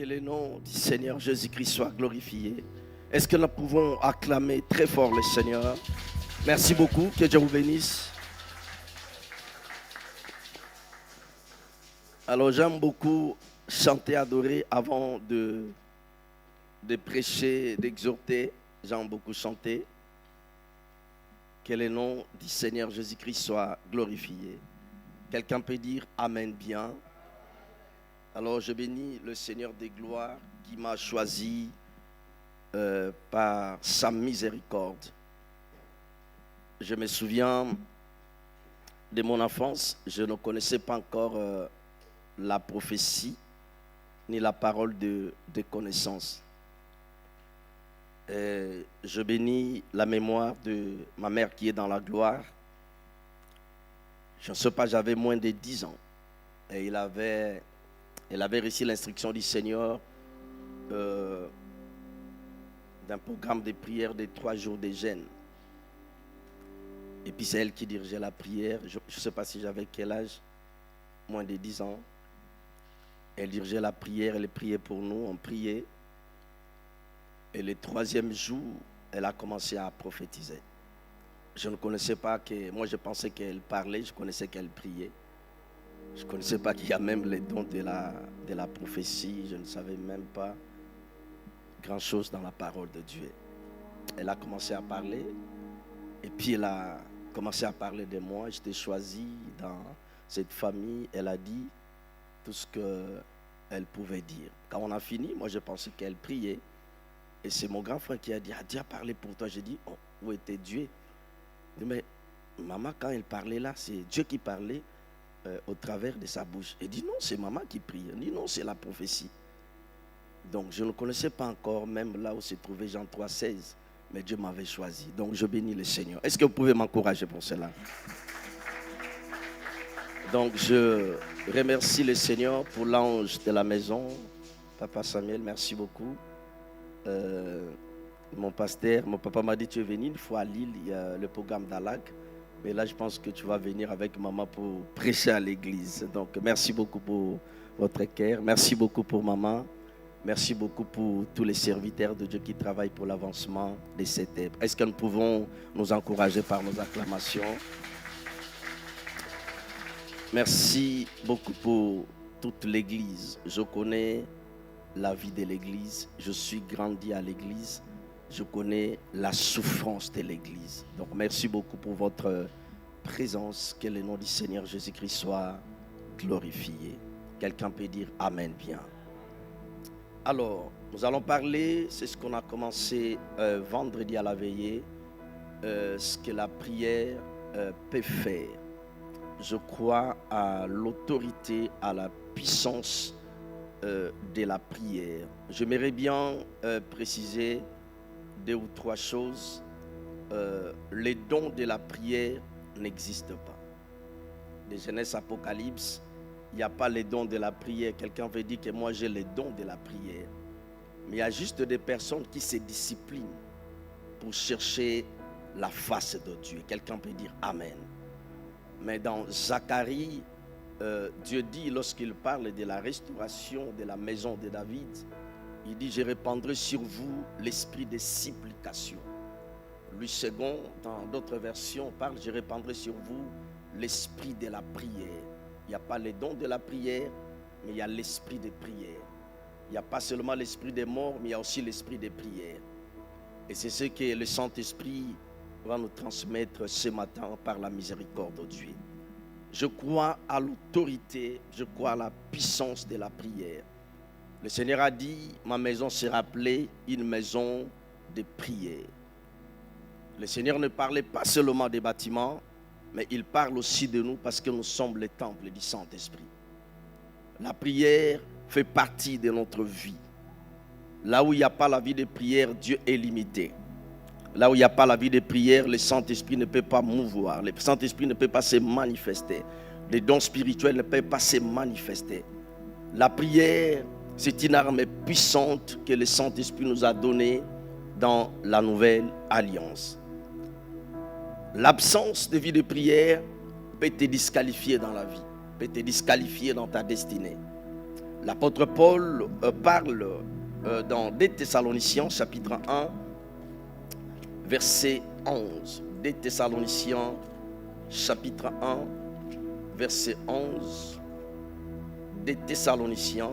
Que le nom du Seigneur Jésus-Christ soit glorifié. Est-ce que nous pouvons acclamer très fort le Seigneur? Merci beaucoup, que Dieu vous bénisse. Alors j'aime beaucoup chanter, adorer avant de prêcher, d'exhorter. J'aime beaucoup chanter. Que le nom du Seigneur Jésus-Christ soit glorifié. Quelqu'un peut dire Amen bien. Alors je bénis le Seigneur des gloires qui m'a choisi par sa miséricorde. Je me souviens de mon enfance, je ne connaissais pas encore la prophétie ni la parole de connaissance. Je bénis la mémoire de ma mère qui est dans la gloire. Je ne sais pas, j'avais moins de 10 ans. Et elle avait reçu l'instruction du Seigneur d'un programme de prière de 3 jours de jeûne. Et puis c'est elle qui dirigeait la prière. Je ne sais pas si j'avais quel âge, moins de 10 ans. Elle dirigeait la prière, elle priait pour nous, on priait. Et le 3e jour, elle a commencé à prophétiser. Je ne connaissais pas moi je pensais qu'elle parlait, je connaissais qu'elle priait. Je ne connaissais pas qu'il y a même les dons de la prophétie. Je ne savais même pas grand-chose dans la parole de Dieu. Elle a commencé à parler. Et puis elle a commencé à parler de moi. J'étais choisi dans cette famille. Elle a dit tout ce qu'elle pouvait dire. Quand on a fini, moi je pensais qu'elle priait. Et c'est mon grand frère qui a dit, Dieu a parlé pour toi. J'ai dit, oh, où était Dieu? Il dit, mais maman, quand elle parlait là, c'est Dieu qui parlait. Au travers de sa bouche. Il dit non, c'est maman qui prie. Il dit non, c'est la prophétie. Donc je ne connaissais pas encore, même là où se trouvait Jean 3,16, mais Dieu m'avait choisi. Donc je bénis le Seigneur. Est-ce que vous pouvez m'encourager pour cela? Donc je remercie le Seigneur pour l'ange de la maison. Papa Samuel, merci beaucoup. Mon pasteur, mon papa m'a dit tu es venu une fois à Lille, il y a le programme d'Alag. Mais là, je pense que tu vas venir avec maman pour prêcher à l'église. Donc, merci beaucoup pour votre cœur. Merci beaucoup pour maman. Merci beaucoup pour tous les serviteurs de Dieu qui travaillent pour l'avancement de cette œuvre. Est-ce que nous pouvons nous encourager par nos acclamations? Merci beaucoup pour toute l'église. Je connais la vie de l'église. Je suis grandi à l'église. Je connais la souffrance de l'église. Donc, merci beaucoup pour votre présence. Que le nom du Seigneur Jésus-Christ soit glorifié. Quelqu'un peut dire Amen bien. Alors, nous allons parler, c'est ce qu'on a commencé vendredi à la veillée, ce que la prière peut faire. Je crois à l'autorité, à la puissance de la prière. J'aimerais bien préciser 2 ou 3 choses. Les dons de la prière n'existent pas. De Genèse Apocalypse, il n'y a pas les dons de la prière. Quelqu'un veut dire que moi j'ai les dons de la prière. Mais il y a juste des personnes qui se disciplinent pour chercher la face de Dieu. Quelqu'un peut dire Amen. Mais dans Zacharie, Dieu dit, lorsqu'il parle de la restauration de la maison de David, il dit, je répandrai sur vous l'esprit de supplication. Louis II, dans d'autres versions, parle, je répandrai sur vous l'esprit de la prière. Il n'y a pas les dons de la prière, mais il y a l'esprit de prière. Il n'y a pas seulement l'esprit des morts, mais il y a aussi l'esprit de prière. Et c'est ce que le Saint-Esprit va nous transmettre ce matin par la miséricorde de Dieu. Je crois à l'autorité, je crois à la puissance de la prière. Le Seigneur a dit, ma maison sera appelée une maison de prière. Le Seigneur ne parlait pas seulement des bâtiments, mais il parle aussi de nous parce que nous sommes le temple du Saint-Esprit. La prière fait partie de notre vie. Là où il n'y a pas la vie de prière, Dieu est limité. Là où il n'y a pas la vie de prière, le Saint-Esprit ne peut pas mouvoir. Le Saint-Esprit ne peut pas se manifester. Les dons spirituels ne peuvent pas se manifester. La prière, c'est une arme puissante que le Saint-Esprit nous a donnée dans la nouvelle alliance. L'absence de vie de prière peut te disqualifier dans la vie, peut te disqualifier dans ta destinée. L'apôtre Paul parle dans 2 Thessaloniciens, chapitre 1, verset 11. 2 Thessaloniciens, chapitre 1, verset 11. 2 Thessaloniciens,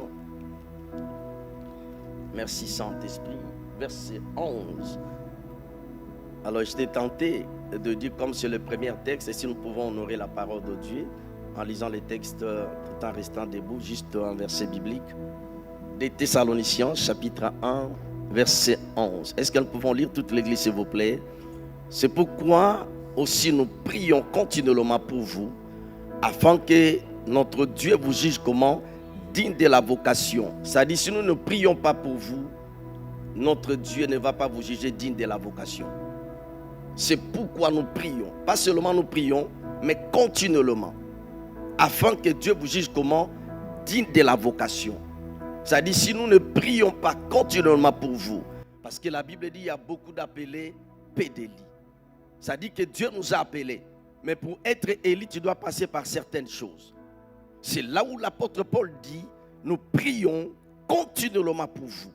merci Saint-Esprit, verset 11. Alors j'étais tenté de dire comme c'est le premier texte, et si nous pouvons honorer la parole de Dieu en lisant les textes tout en restant debout, juste un verset biblique. Des Thessaloniciens, chapitre 1, verset 11. Est-ce que nous pouvons lire toute l'église, s'il vous plaît? C'est pourquoi aussi nous prions continuellement pour vous, afin que notre Dieu vous juge comment? Digne de la vocation. C'est-à-dire, si nous ne prions pas pour vous, notre Dieu ne va pas vous juger digne de la vocation. C'est pourquoi nous prions. Pas seulement nous prions, mais continuellement. Afin que Dieu vous juge comment? Digne de la vocation. C'est-à-dire, si nous ne prions pas continuellement pour vous, parce que la Bible dit qu'il y a beaucoup d'appelés, peu d'élus. C'est-à-dire que Dieu nous a appelés. Mais pour être élu, tu dois passer par certaines choses. C'est là où l'apôtre Paul dit, nous prions continuellement pour vous.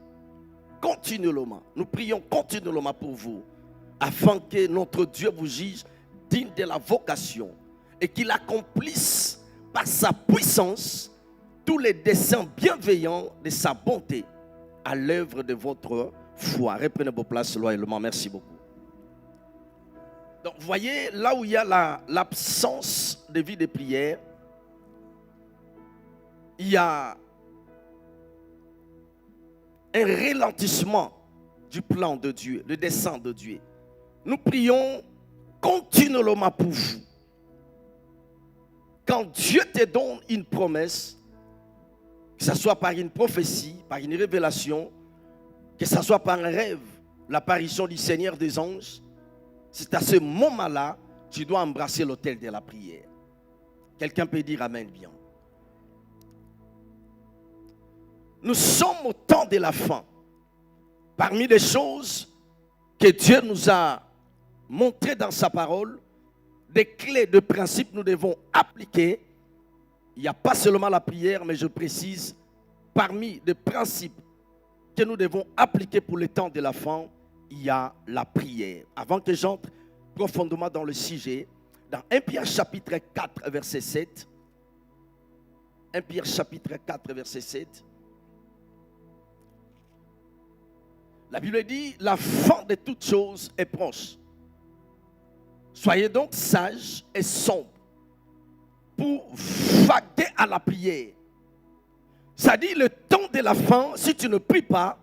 Continuellement. Nous prions continuellement pour vous. Afin que notre Dieu vous juge digne de la vocation. Et qu'il accomplisse par sa puissance tous les desseins bienveillants de sa bonté à l'œuvre de votre foi. Reprenez vos places loyalement. Merci beaucoup. Donc, vous voyez, là où il y a l'absence de vie de prière, il y a un ralentissement du plan de Dieu, le dessein de Dieu. Nous prions continuellement pour vous. Quand Dieu te donne une promesse, que ce soit par une prophétie, par une révélation, que ce soit par un rêve, l'apparition du Seigneur des anges, c'est à ce moment-là que tu dois embrasser l'autel de la prière. Quelqu'un peut dire Amen bien. Nous sommes au temps de la fin. Parmi les choses que Dieu nous a montrées dans sa parole, des clés de principes nous devons appliquer. Il n'y a pas seulement la prière, mais je précise, parmi les principes que nous devons appliquer pour le temps de la fin, il y a la prière. Avant que j'entre profondément dans le sujet, dans 1 Pierre chapitre 4, verset 7, 1 Pierre chapitre 4, verset 7, la Bible dit, la fin de toutes choses est proche. Soyez donc sages et sombres pour vaquer à la prière. Ça dit le temps de la fin, si tu ne pries pas,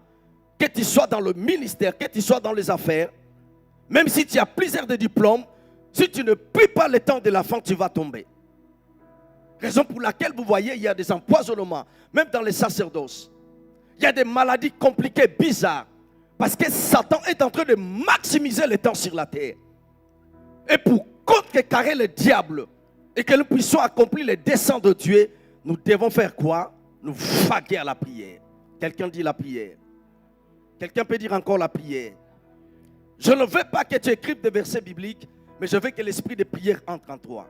que tu sois dans le ministère, que tu sois dans les affaires, même si tu as plusieurs de diplômes, si tu ne pries pas le temps de la fin, tu vas tomber. Raison pour laquelle vous voyez, il y a des empoisonnements, même dans les sacerdoces. Il y a des maladies compliquées, bizarres, parce que Satan est en train de maximiser le temps sur la terre. Et pour contrecarrer le diable et que nous puissions accomplir les desseins de Dieu, nous devons faire quoi? Nous vaquer à la prière. Quelqu'un dit la prière. Quelqu'un peut dire encore la prière. Je ne veux pas que tu écrives des versets bibliques, mais je veux que l'esprit de prière entre en toi.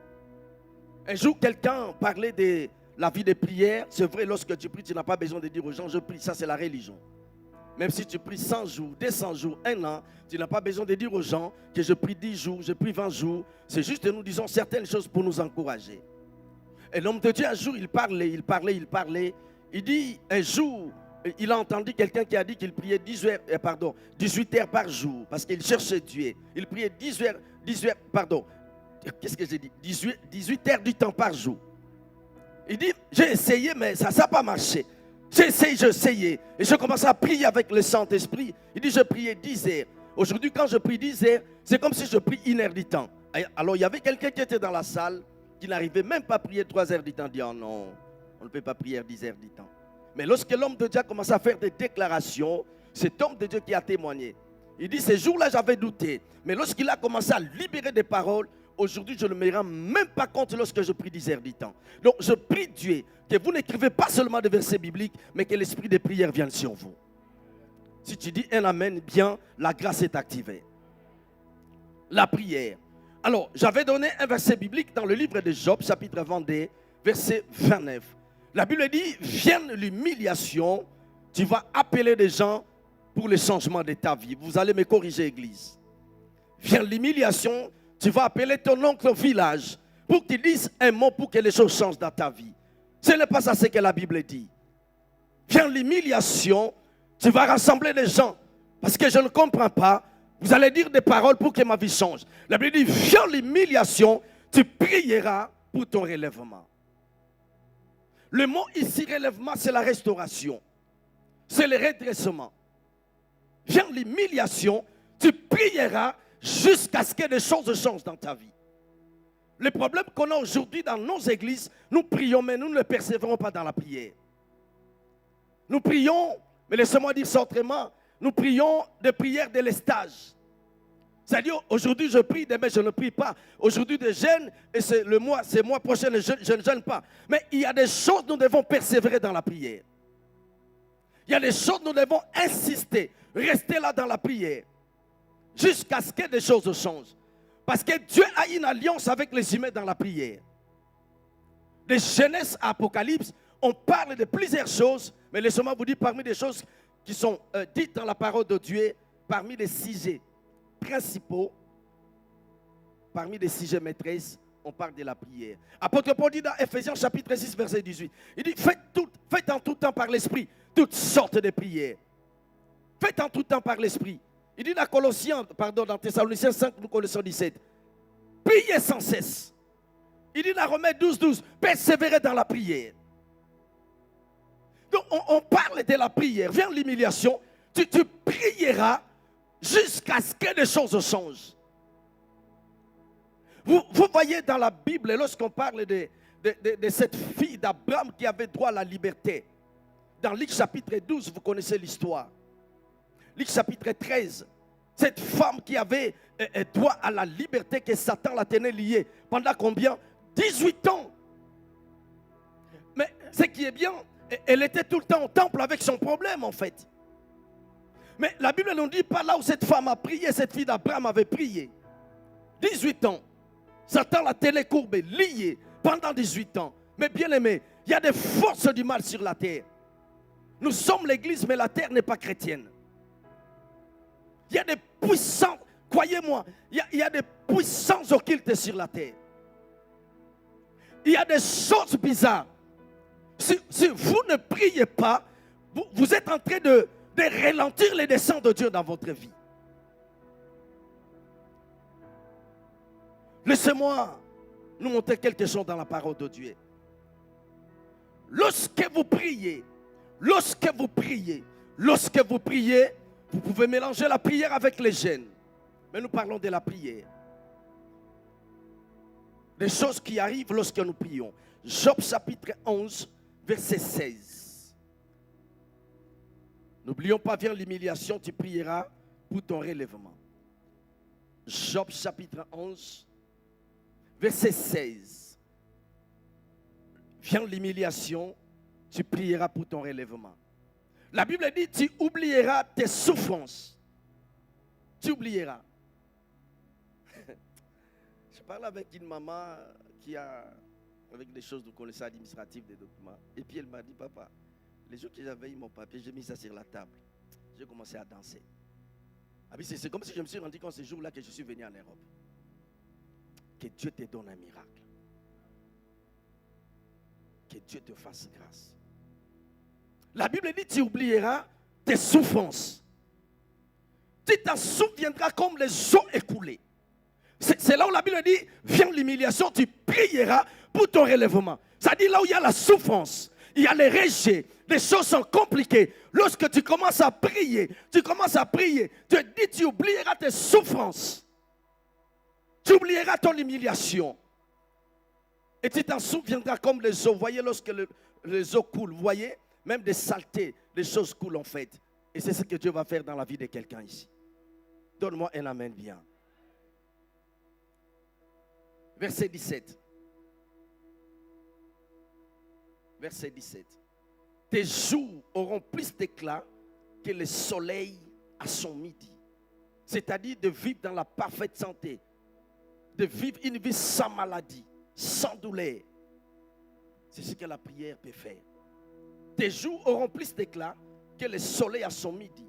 Un jour, quelqu'un parlait de la vie de prière. C'est vrai, lorsque tu pries, tu n'as pas besoin de dire aux gens, je prie. Ça, c'est la religion. Même si tu pries 100 jours, 200 jours, 1 an, tu n'as pas besoin de dire aux gens que je prie 10 jours, je prie 20 jours. C'est juste que nous disons certaines choses pour nous encourager. Et l'homme de Dieu, un jour, il parlait. Il dit, un jour, il a entendu quelqu'un qui a dit qu'il priait 18 heures par jour, parce qu'il cherchait Dieu. Il priait 18 heures du temps par jour. Il dit, j'ai essayé, mais ça n'a pas marché. J'ai essayé. Et je commençais à prier avec le Saint-Esprit. Il dit, je priais 10 heures. Aujourd'hui, quand je prie 10 heures, c'est comme si je prie 1 heure du temps. Alors, il y avait quelqu'un qui était dans la salle, qui n'arrivait même pas à prier 3 heures du temps. Il dit, oh non, on ne peut pas prier 10 heures du temps. Mais lorsque l'homme de Dieu a commencé à faire des déclarations, cet homme de Dieu qui a témoigné. Il dit, ces jours-là, j'avais douté. Mais lorsqu'il a commencé à libérer des paroles, aujourd'hui, je ne me rends même pas compte lorsque je prie 10 heures du temps. Donc, je prie Dieu que vous n'écrivez pas seulement des versets bibliques, mais que l'esprit de prière vienne sur vous. Si tu dis un amen, bien, la grâce est activée. La prière. Alors, j'avais donné un verset biblique dans le livre de Job, chapitre 22, verset 29. La Bible dit, vienne l'humiliation, tu vas appeler des gens pour le changement de ta vie. Vous allez me corriger, Église. Vient l'humiliation, tu vas appeler ton oncle au village pour qu'il dise un mot pour que les choses changent dans ta vie. Ce n'est pas ça ce que la Bible dit. Vient l'humiliation, tu vas rassembler des gens parce que je ne comprends pas. Vous allez dire des paroles pour que ma vie change. La Bible dit, vient l'humiliation, tu prieras pour ton relèvement. Le mot ici, relèvement, c'est la restauration. C'est le redressement. Vient l'humiliation, tu prieras jusqu'à ce que des choses changent dans ta vie. Le problème qu'on a aujourd'hui dans nos églises, nous prions, mais nous ne le persévérons pas dans la prière. Nous prions, mais laissez-moi dire ça autrement, nous prions des prières de l'estage. C'est-à-dire, aujourd'hui je prie, demain je ne prie pas. Aujourd'hui je jeûne, et c'est le mois prochain, je ne jeûne pas. Mais il y a des choses, nous devons persévérer dans la prière. Il y a des choses, nous devons insister, rester là dans la prière, jusqu'à ce que des choses changent. Parce que Dieu a une alliance avec les humains dans la prière. De Genèse à Apocalypse, on parle de plusieurs choses, mais laissez-moi vous dire, parmi les choses qui sont dites dans la parole de Dieu, parmi les sujets principaux, parmi les sujets maîtresses, on parle de la prière. Apôtre Paul dit dans Ephésiens chapitre 6, verset 18, il dit, faites en tout temps par l'Esprit toutes sortes de prières. Faites en tout temps par l'Esprit. Il dit dans Thessaloniciens 5, nous connaissons 17. Priez sans cesse. Il dit dans Romains 12, 12, persévérez dans la prière. Donc on parle de la prière. Vient l'humiliation, tu prieras jusqu'à ce que les choses changent. Vous voyez dans la Bible, lorsqu'on parle de cette fille d'Abraham qui avait droit à la liberté, dans Luc chapitre 12, vous connaissez l'histoire. Luc chapitre 13, cette femme qui avait droit à la liberté que Satan la tenait liée pendant combien? 18 ans. Mais ce qui est bien, elle était tout le temps au temple avec son problème en fait. Mais la Bible ne nous dit pas là où cette femme a prié, cette fille d'Abraham avait prié. 18 ans. Satan la tenait courbée, liée pendant 18 ans. Mais bien aimé, il y a des forces du mal sur la terre. Nous sommes l'église, mais la terre n'est pas chrétienne. Il y a des puissants, croyez-moi, il y a des puissances occultes sur la terre. Il y a des choses bizarres. Si vous ne priez pas, vous êtes en train de ralentir les desseins de Dieu dans votre vie. Laissez-moi nous montrer quelque chose dans la parole de Dieu. Lorsque vous priez, vous pouvez mélanger la prière avec les jeûnes. Mais nous parlons de la prière. Des choses qui arrivent lorsque nous prions. Job chapitre 11, verset 16. N'oublions pas, vient l'humiliation, tu prieras pour ton relèvement. Job chapitre 11, verset 16. Vient l'humiliation, tu prieras pour ton relèvement. La Bible dit, tu oublieras tes souffrances. Tu oublieras. Je parle avec une maman qui a, avec des choses, vous connaissez, administratives, des documents. Et puis elle m'a dit, papa, les jours que j'avais eu mon papier, j'ai mis ça sur la table. J'ai commencé à danser. C'est comme si je me suis rendu compte ce jour-là que je suis venu en Europe. Que Dieu te donne un miracle. Que Dieu te fasse grâce. La Bible dit, tu oublieras tes souffrances. Tu t'en souviendras comme les eaux écoulées. C'est là où la Bible dit, vient l'humiliation, tu prieras pour ton relèvement. C'est-à-dire là où il y a la souffrance, il y a les rejets, les choses sont compliquées. Lorsque tu commences à prier, tu te dis, tu oublieras tes souffrances. Tu oublieras ton humiliation. Et tu t'en souviendras comme les eaux. Vous voyez, lorsque les eaux coulent, vous voyez, même des saletés, des choses coulent en fait. Et c'est ce que Dieu va faire dans la vie de quelqu'un ici. Donne-moi un amen bien. Verset 17. Verset 17. Tes jours auront plus d'éclat que le soleil à son midi. C'est-à-dire de vivre dans la parfaite santé. De vivre une vie sans maladie, sans douleur. C'est ce que la prière peut faire. Tes jours auront plus d'éclat que le soleil à son midi.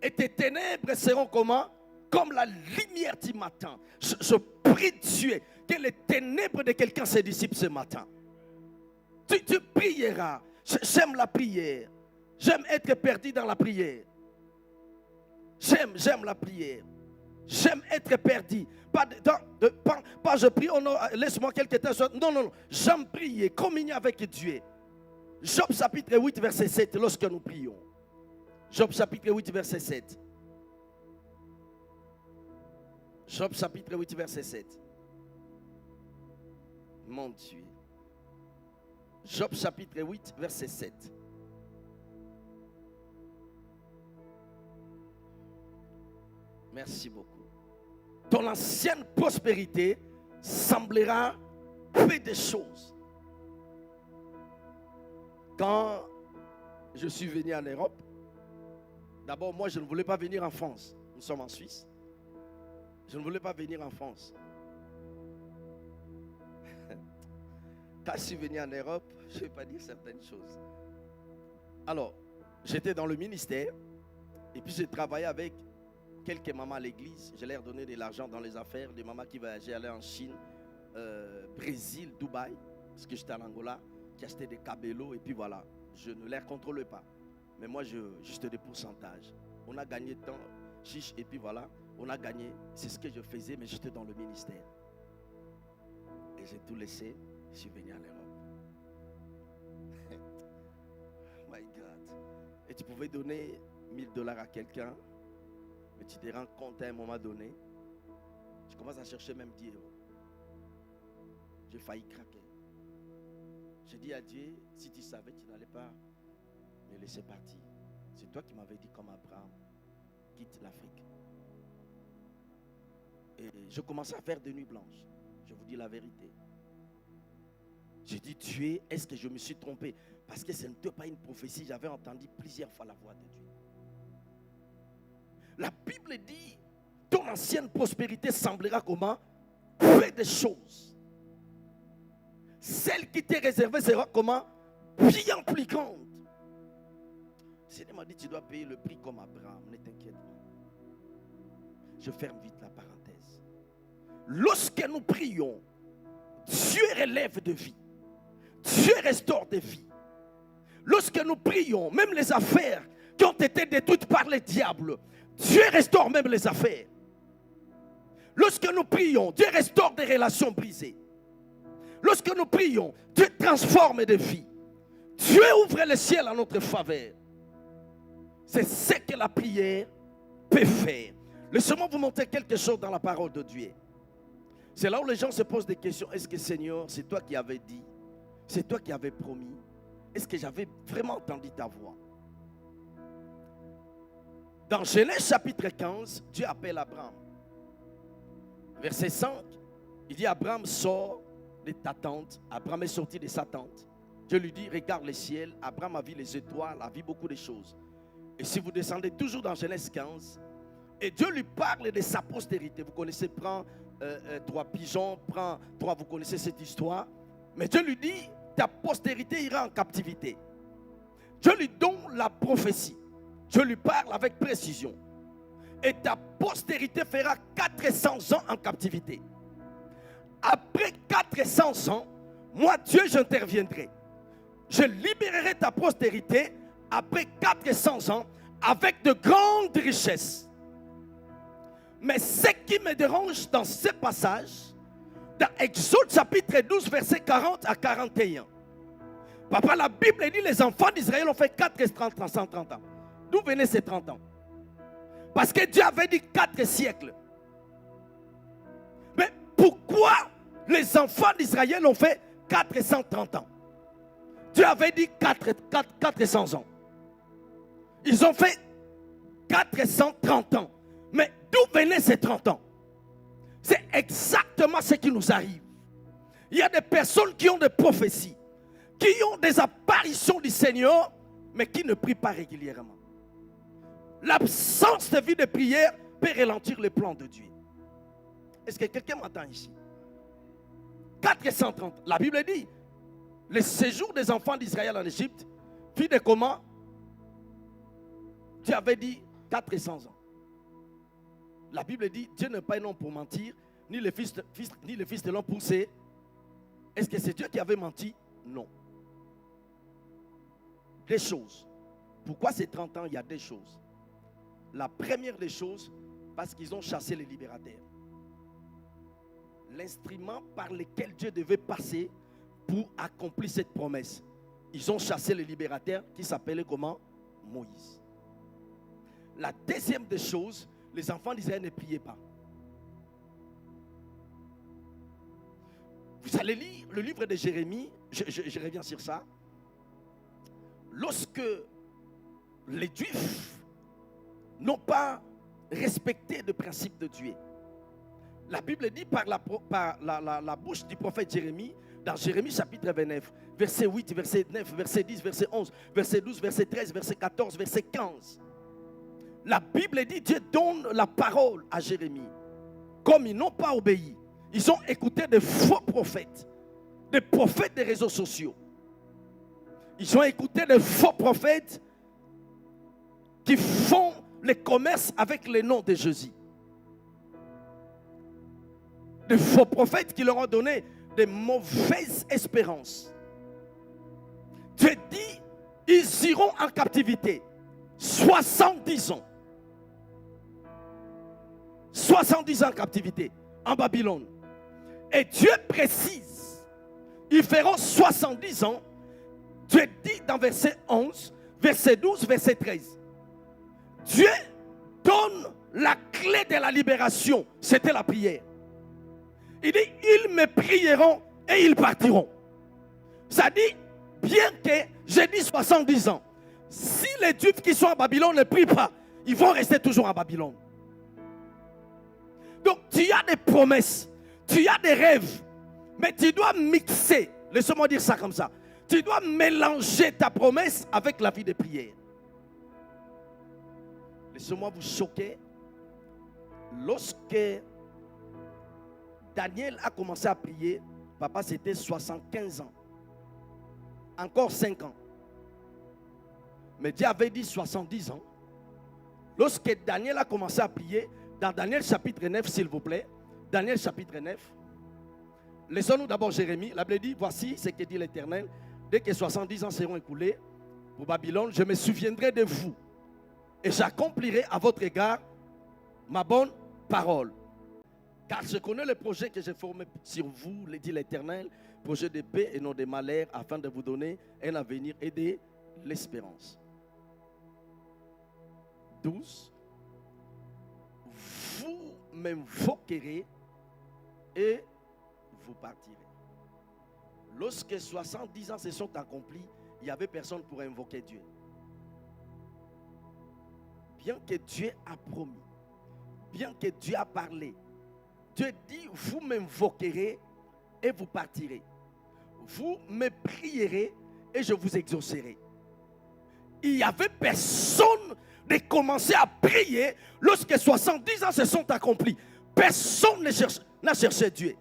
Et tes ténèbres seront comment? Comme la lumière du matin. Je prie Dieu que les ténèbres de quelqu'un se dissipent ce matin. Tu prieras. J'aime la prière. J'aime être perdu dans la prière. J'aime la prière. J'aime être perdu. Pas je prie, oh non, laisse-moi quelque temps. Non. J'aime prier, communier avec Dieu. Job chapitre 8, verset 7, lorsque nous prions. Job chapitre 8, verset 7. Job chapitre 8, verset 7. Mon Dieu. Job chapitre 8, verset 7. Merci beaucoup. Ton ancienne prospérité semblera peu de choses. Quand je suis venu en Europe, d'abord moi je ne voulais pas venir en France. Nous sommes en Suisse. Je ne voulais pas venir en France. Quand je suis venu en Europe, je ne vais pas dire certaines choses. Alors, j'étais dans le ministère et puis j'ai travaillé avec quelques mamans à l'église. Je leur donnais de l'argent dans les affaires. Des mamans qui voyageaient, aller en Chine, Brésil, Dubaï, parce que j'étais en Angola, qui achetaient des cabellos et puis voilà. Je ne les contrôlais pas. Mais moi, juste des pourcentages. On a gagné tant, chiche, et puis voilà. On a gagné. C'est ce que je faisais, mais j'étais dans le ministère. Et j'ai tout laissé. Je suis venu en Europe. My God. Et tu pouvais donner $1000 à quelqu'un, mais tu te rends compte à un moment donné, tu commences à chercher même 10 €. J'ai failli craquer. J'ai dit à Dieu, si tu savais, tu n'allais pas me laisser partir. C'est toi qui m'avais dit comme Abraham, quitte l'Afrique. Et je commençais à faire des nuits blanches. Je vous dis la vérité. J'ai dit, Dieu, est-ce que je me suis trompé? Parce que ce n'était pas une prophétie. J'avais entendu plusieurs fois la voix de Dieu. La Bible dit, ton ancienne prospérité semblera comment? Peu de choses. Celle qui t'est réservée sera comment? Bien plus grande. Le Seigneur m'a dit, tu dois payer le prix comme Abraham. Ne t'inquiète pas. Je ferme vite la parenthèse. Lorsque nous prions, Dieu relève de vie. Dieu restaure des vies. Lorsque nous prions, même les affaires qui ont été détruites par le diable, Dieu restaure même les affaires. Lorsque nous prions, Dieu restaure des relations brisées. Lorsque nous prions, Dieu transforme des vies. Dieu ouvre le ciel à notre faveur. C'est ce que la prière peut faire. Laissez-moi vous montrer quelque chose dans la parole de Dieu. C'est là où les gens se posent des questions. Est-ce que Seigneur, c'est toi qui avais dit? C'est toi qui avais promis? Est-ce que j'avais vraiment entendu ta voix? Dans Genèse chapitre 15, Dieu appelle Abraham. Verset 5, il dit, Abraham sort de ta tente. Abraham est sorti de sa tente. Dieu lui dit, regarde le ciel. Abraham a vu les étoiles, a vu beaucoup de choses. Et si vous descendez toujours dans Genèse 15, et Dieu lui parle de sa postérité. Vous connaissez, prends 3 pigeons, prends 3, vous connaissez cette histoire. Mais Dieu lui dit, ta postérité ira en captivité. Dieu lui donne la prophétie. Dieu lui parle avec précision. Et ta postérité fera 400 ans en captivité. Après 400 ans, moi Dieu, j'interviendrai. Je libérerai ta postérité après 400 ans avec de grandes richesses. Mais ce qui me dérange dans ce passage, dans Exode chapitre 12, verset 40 à 41. Papa, la Bible dit les enfants d'Israël ont fait 130 ans. D'où venaient ces 30 ans? Parce que Dieu avait dit 4 siècles. Mais pourquoi les enfants d'Israël ont fait 430 ans? Dieu avait dit 400 ans. Ils ont fait 430 ans. Mais d'où venaient ces 30 ans? C'est exactement ce qui nous arrive. Il y a des personnes qui ont des prophéties, qui ont des apparitions du Seigneur, mais qui ne prient pas régulièrement. L'absence de vie de prière peut ralentir le plan de Dieu. Est-ce que quelqu'un m'entend ici? 430. La Bible dit, le séjour des enfants d'Israël en Égypte fit de comment? Dieu avait dit 400 ans. La Bible dit, Dieu n'est pas un homme pour mentir, ni le fils de l'homme pour ses. Est-ce que c'est Dieu qui avait menti? Non. Des choses. Pourquoi ces 30 ans? Il y a des choses. La première des choses, parce qu'ils ont chassé les libérateurs. L'instrument par lequel Dieu devait passer pour accomplir cette promesse. Ils ont chassé les libérateurs qui s'appelaient comment? Moïse. La deuxième des choses, les enfants d'Israël ne priaient pas. Vous allez lire le livre de Jérémie, je reviens sur ça. Lorsque les Juifs n'ont pas respecté le principe de Dieu, la Bible dit par la bouche du prophète Jérémie, dans Jérémie chapitre 29, verset 8, verset 9, verset 10, verset 11, verset 12, verset 13, verset 14, verset 15. La Bible dit, Dieu donne la parole à Jérémie. Comme ils n'ont pas obéi, ils ont écouté de faux prophètes, des prophètes des réseaux sociaux. Ils ont écouté de faux prophètes qui font le commerce avec le nom de Jésus. Des faux prophètes qui leur ont donné de mauvaises espérances. Dieu dit, ils iront en captivité 70 ans. 70 ans en captivité en Babylone. Et Dieu précise, ils feront 70 ans. Dieu dit dans verset 11, verset 12, verset 13. Dieu donne la clé de la libération. C'était la prière. Il dit, ils me prieront et ils partiront. Ça dit, bien que j'ai dit 70 ans, si les Juifs qui sont à Babylone ne prient pas, ils vont rester toujours à Babylone. Donc tu as des promesses, tu as des rêves, mais tu dois mixer, laissez-moi dire ça comme ça, tu dois mélanger ta promesse avec la vie de prière. Laissez-moi vous choquer. Lorsque Daniel a commencé à prier, papa c'était 75 ans. Encore 5 ans. Mais Dieu avait dit 70 ans. Lorsque Daniel a commencé à prier, dans Daniel chapitre 9, s'il vous plaît, Daniel chapitre 9, laissons-nous d'abord Jérémie. La Bible dit, voici ce que dit l'Éternel. Dès que 70 ans seront écoulés pour Babylone, je me souviendrai de vous et j'accomplirai à votre égard ma bonne parole. Car je connais le projet que j'ai formé sur vous, dit l'Éternel, projet de paix et non de malheur, afin de vous donner un avenir et de l'espérance. 12. Vous m'invoquerez et vous partirez. Lorsque 70 ans se sont accomplis, il n'y avait personne pour invoquer Dieu. Bien que Dieu a promis, bien que Dieu a parlé, Dieu dit, vous m'invoquerez et vous partirez. Vous me prierez et je vous exaucerai. Il n'y avait personne de commencer à prier lorsque 70 ans se sont accomplis. Personne n'a cherché Dieu.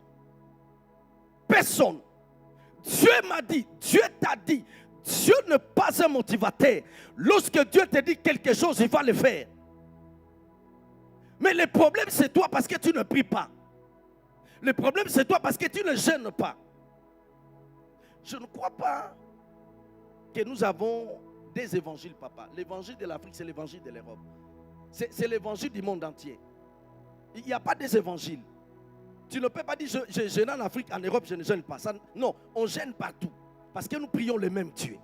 Personne. Dieu m'a dit, Dieu t'a dit. Dieu n'est pas un motivateur. Lorsque Dieu te dit quelque chose, il va le faire. Mais le problème c'est toi parce que tu ne pries pas. Le problème c'est toi parce que tu ne jeûnes pas. Je ne crois pas que nous avons des évangiles, papa. L'évangile de l'Afrique, c'est l'évangile de l'Europe. C'est l'évangile du monde entier. Il n'y a pas des évangiles. Tu ne peux pas dire je jeûne en Afrique, en Europe, je ne jeûne pas. Ça, non, on jeûne partout. Parce que nous prions le même Dieu.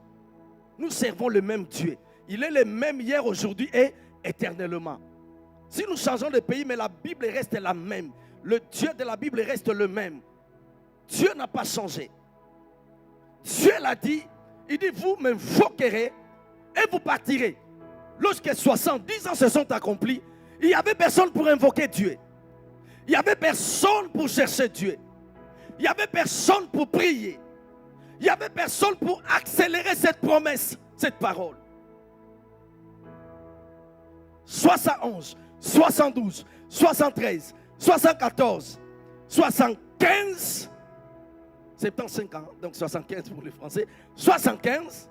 Nous servons le même Dieu. Il est le même hier, aujourd'hui et éternellement. Si nous changeons de pays, mais la Bible reste la même. Le Dieu de la Bible reste le même. Dieu n'a pas changé. Dieu l'a dit. Il dit, vous m'invoquerez et vous partirez. Lorsque 70 ans se sont accomplis, il n'y avait personne pour invoquer Dieu. Il n'y avait personne pour chercher Dieu. Il n'y avait personne pour prier. Il n'y avait personne pour accélérer cette promesse, cette parole. 71, 72, 73, 74, 75, 75 ans, donc 75 pour les Français, 75,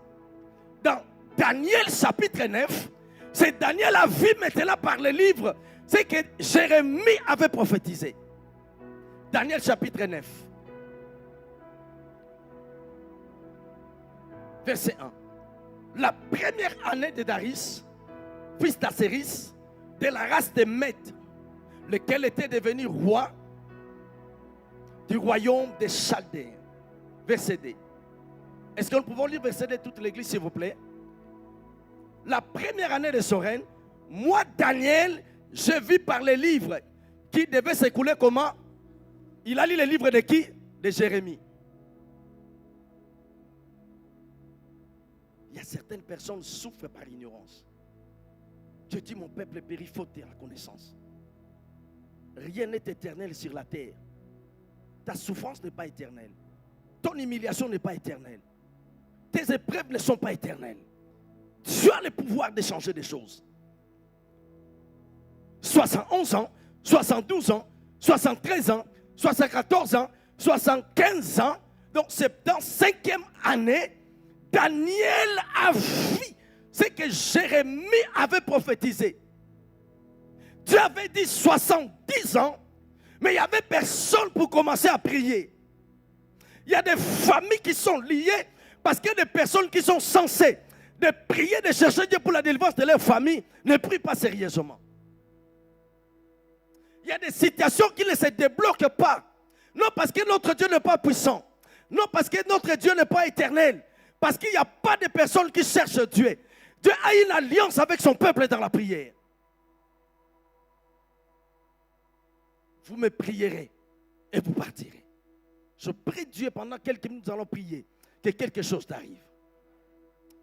dans Daniel chapitre 9, c'est Daniel a vu maintenant par le livre, c'est que Jérémie avait prophétisé. Daniel chapitre 9, verset 1. La première année de Darius, fils d'Asséris, de la race de Mèdes, lequel était devenu roi du royaume des Chaldéens. Verset 2. Est-ce que nous pouvons lire verset 2 toute l'église, s'il vous plaît? La première année de son règne, moi, Daniel, je vis par les livres qui devaient s'écouler comment? Il a lu les livres de qui? De Jérémie. Il y a certaines personnes qui souffrent par ignorance. Je dis, mon peuple périt faute de la connaissance. Rien n'est éternel sur la terre. Ta souffrance n'est pas éternelle. Ton humiliation n'est pas éternelle. Tes épreuves ne sont pas éternelles. Tu as le pouvoir de changer des choses. 71 ans, 72 ans, 73 ans, 74 ans, 75 ans. Donc c'est dans 5e année, Daniel a vu ce que Jérémie avait prophétisé. Dieu avait dit 70 ans, mais il n'y avait personne pour commencer à prier. Il y a des familles qui sont liées parce qu'il y a des personnes qui sont censées de prier, de chercher Dieu pour la délivrance de leur famille, ne prient pas sérieusement. Il y a des situations qui ne se débloquent pas. Non parce que notre Dieu n'est pas puissant. Non parce que notre Dieu n'est pas éternel. Parce qu'il n'y a pas de personnes qui cherchent Dieu. Dieu a une alliance avec son peuple dans la prière. Vous me prierez et vous partirez. Je prie Dieu pendant quelques minutes, nous allons prier que quelque chose t'arrive.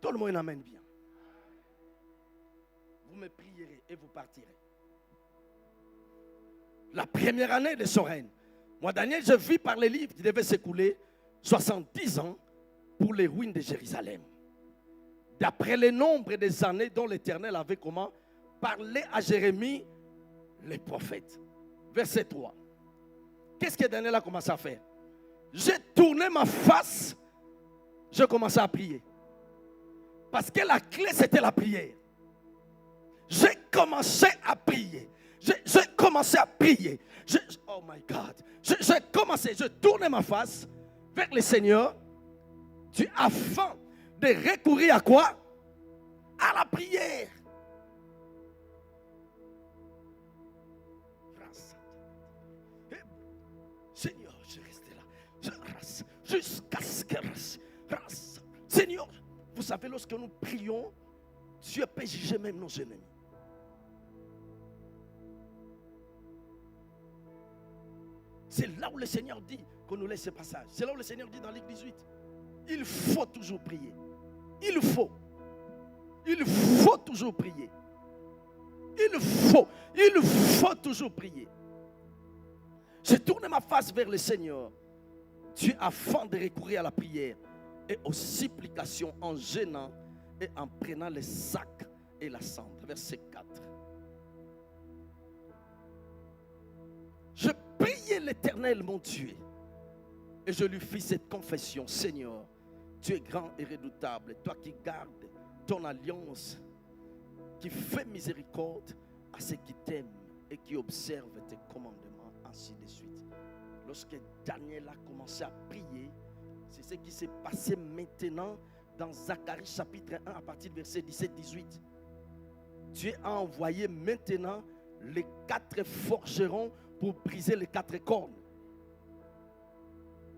Tout le monde amène bien. Vous me prierez et vous partirez. La première année de son règne. Moi, Daniel, je vis par les livres qui devaient s'écouler 70 ans pour les ruines de Jérusalem. D'après le nombre des années dont l'Éternel avait comment parlé à Jérémie, le prophète. Verset 3. Qu'est-ce que Daniel a commencé à faire? J'ai tourné ma face, j'ai commencé à prier. Parce que la clé, c'était la prière. J'ai commencé à prier. J'ai commencé à prier. Oh my God. J'ai commencé, je tournais ma face vers le Seigneur afin de recourir à quoi? À la prière. Seigneur, je restais là. Jusqu'à ce que Seigneur, vous savez, lorsque nous prions, Dieu peut juger même nos ennemis. C'est là où le Seigneur dit qu'on nous laisse ce passage. C'est là où le Seigneur dit dans Luc 18. Il faut toujours prier. Il faut toujours prier. Il faut toujours prier. Je tourne ma face vers le Seigneur, Dieu, afin de recourir à la prière et aux supplications en jeûnant et en prenant les sacs et la cendre. Verset 4. Je priais l'Éternel, mon Dieu, et je lui fis cette confession. Seigneur, tu es grand et redoutable, toi qui gardes ton alliance, qui fais miséricorde à ceux qui t'aiment et qui observent tes commandements, ainsi de suite. Lorsque Daniel a commencé à prier, c'est ce qui s'est passé maintenant dans Zacharie chapitre 1 à partir du verset 17-18. Dieu a envoyé maintenant les 4 forgerons pour briser les 4 cornes.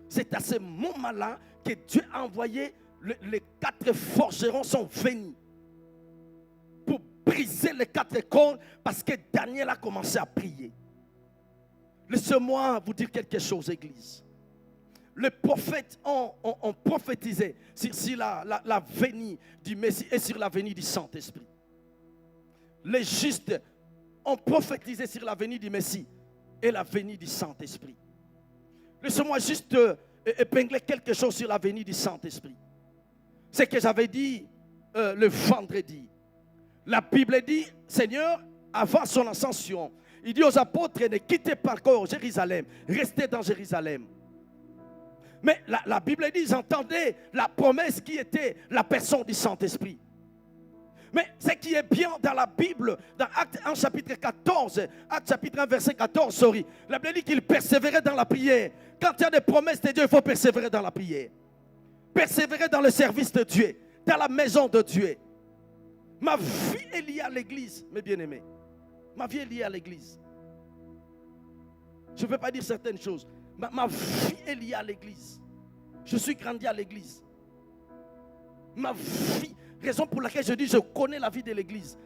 C'est à ce moment-là que Dieu a envoyé les 4 forgerons sont venus pour briser les 4 cornes parce que Daniel a commencé à prier. Laissez-moi vous dire quelque chose, Église. Les prophètes ont prophétisé sur la venue du Messie et sur la venue du Saint-Esprit. Les justes ont prophétisé sur la venue du Messie et la venue du Saint-Esprit. Laissez-moi juste épingler quelque chose sur la venue du Saint-Esprit. C'est que j'avais dit le vendredi. La Bible dit, Seigneur, avant son ascension, il dit aux apôtres, ne quittez pas encore Jérusalem, restez dans Jérusalem. Mais la Bible dit, ils entendaient la promesse qui était la personne du Saint-Esprit. Mais ce qui est bien dans la Bible, dans Acte 1 chapitre 14, Acte chapitre 1 verset 14, la Bible dit qu'il persévérait dans la prière. Quand il y a des promesses de Dieu, il faut persévérer dans la prière. Persévérer dans le service de Dieu, dans la maison de Dieu. Ma vie est liée à l'église, mes bien-aimés. Ma vie est liée à l'église. Je ne veux pas dire certaines choses. Ma vie est liée à l'église. Je suis grandi à l'église. Ma vie, raison pour laquelle je dis je connais la vie de l'église.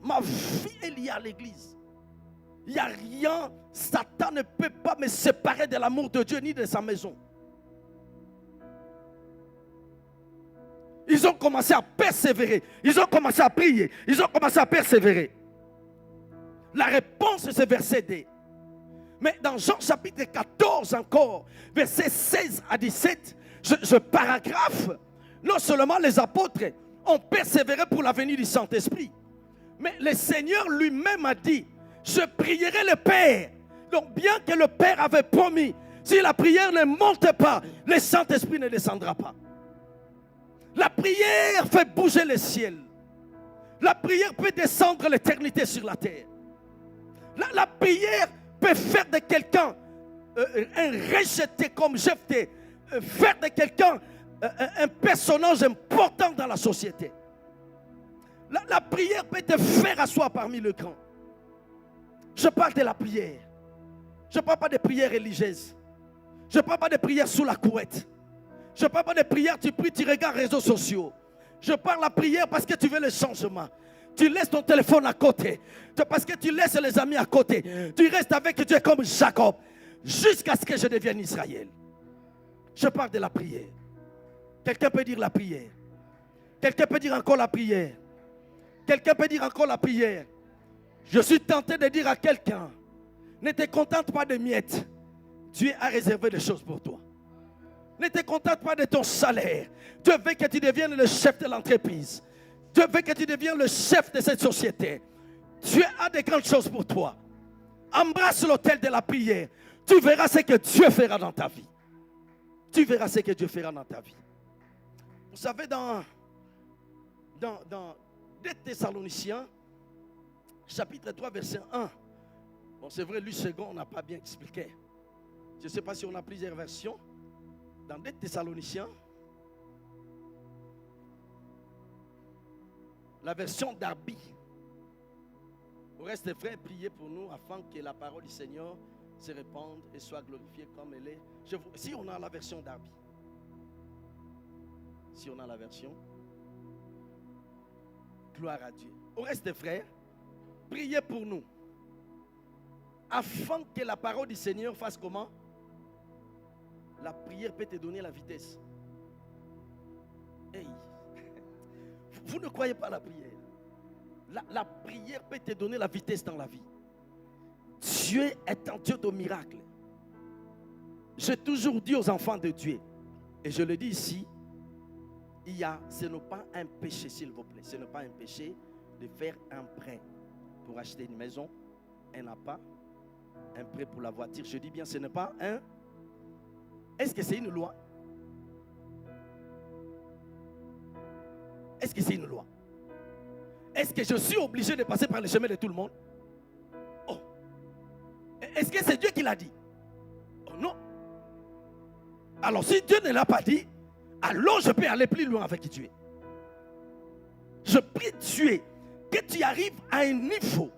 Ma vie est liée à l'église. Il n'y a rien, Satan ne peut pas me séparer de l'amour de Dieu ni de sa maison. Ils ont commencé à persévérer. Ils ont commencé à prier. Ils ont commencé à persévérer. La réponse est ce verset D. Mais dans Jean chapitre 14 encore, versets 16 à 17, ce paragraphe, non seulement les apôtres ont persévéré pour la venue du Saint-Esprit, mais le Seigneur lui-même a dit, je prierai le Père. Donc bien que le Père avait promis, si la prière ne monte pas, le Saint-Esprit ne descendra pas. La prière fait bouger le ciel. La prière peut descendre l'éternité sur la terre. La prière peut faire de quelqu'un un rejeté comme Jephthé, faire de quelqu'un un personnage important dans la société. La prière peut te faire asseoir parmi le grand. Je parle de la prière. Je ne parle pas de prière religieuse. Je ne parle pas de prière sous la couette. Je ne parle pas de prière, tu pries, tu regardes les réseaux sociaux. Je parle de la prière parce que tu veux le changement. Tu laisses ton téléphone à côté. Parce que tu laisses les amis à côté. Tu restes avec Dieu comme Jacob. Jusqu'à ce que je devienne Israël. Je parle de la prière. Quelqu'un peut dire la prière. Quelqu'un peut dire encore la prière. Quelqu'un peut dire encore la prière. Je suis tenté de dire à quelqu'un, ne te contente pas de miettes. Dieu a réservé des choses pour toi. Ne te contente pas de ton salaire. Dieu veut que tu deviennes le chef de l'entreprise. Dieu veut que tu deviennes le chef de cette société. Dieu a de grandes choses pour toi. Embrasse l'autel de la prière. Tu verras ce que Dieu fera dans ta vie. Tu verras ce que Dieu fera dans ta vie. Vous savez, dans 2 Thessaloniciens, chapitre 3, verset 1. Bon, c'est vrai, lui, second, on n'a pas bien expliqué. Je ne sais pas si on a plusieurs versions. Dans 2 Thessaloniciens, la version d'Arbi. Au reste des frères, priez pour nous afin que la parole du Seigneur se répande et soit glorifiée comme elle est. Si on a la version d'Arbi. Si on a la version. Gloire à Dieu. Au reste des frères, priez pour nous. Afin que la parole du Seigneur fasse comment? La prière peut te donner la vitesse. Hey. Vous ne croyez pas à la prière. La prière peut te donner la vitesse dans la vie. Dieu est un Dieu de miracles. J'ai toujours dit aux enfants de Dieu, et je le dis ici, ce n'est pas un péché, s'il vous plaît. Ce n'est pas un péché de faire un prêt pour acheter une maison, un appart, un prêt pour la voiture. Je dis bien, ce n'est pas un... Est-ce que c'est une loi? Est-ce que c'est une loi? Est-ce que je suis obligé de passer par le chemin de tout le monde? Oh. Est-ce que c'est Dieu qui l'a dit? Oh non. Alors si Dieu ne l'a pas dit, alors je peux aller plus loin avec Dieu. Je prie Dieu que tu arrives à un niveau,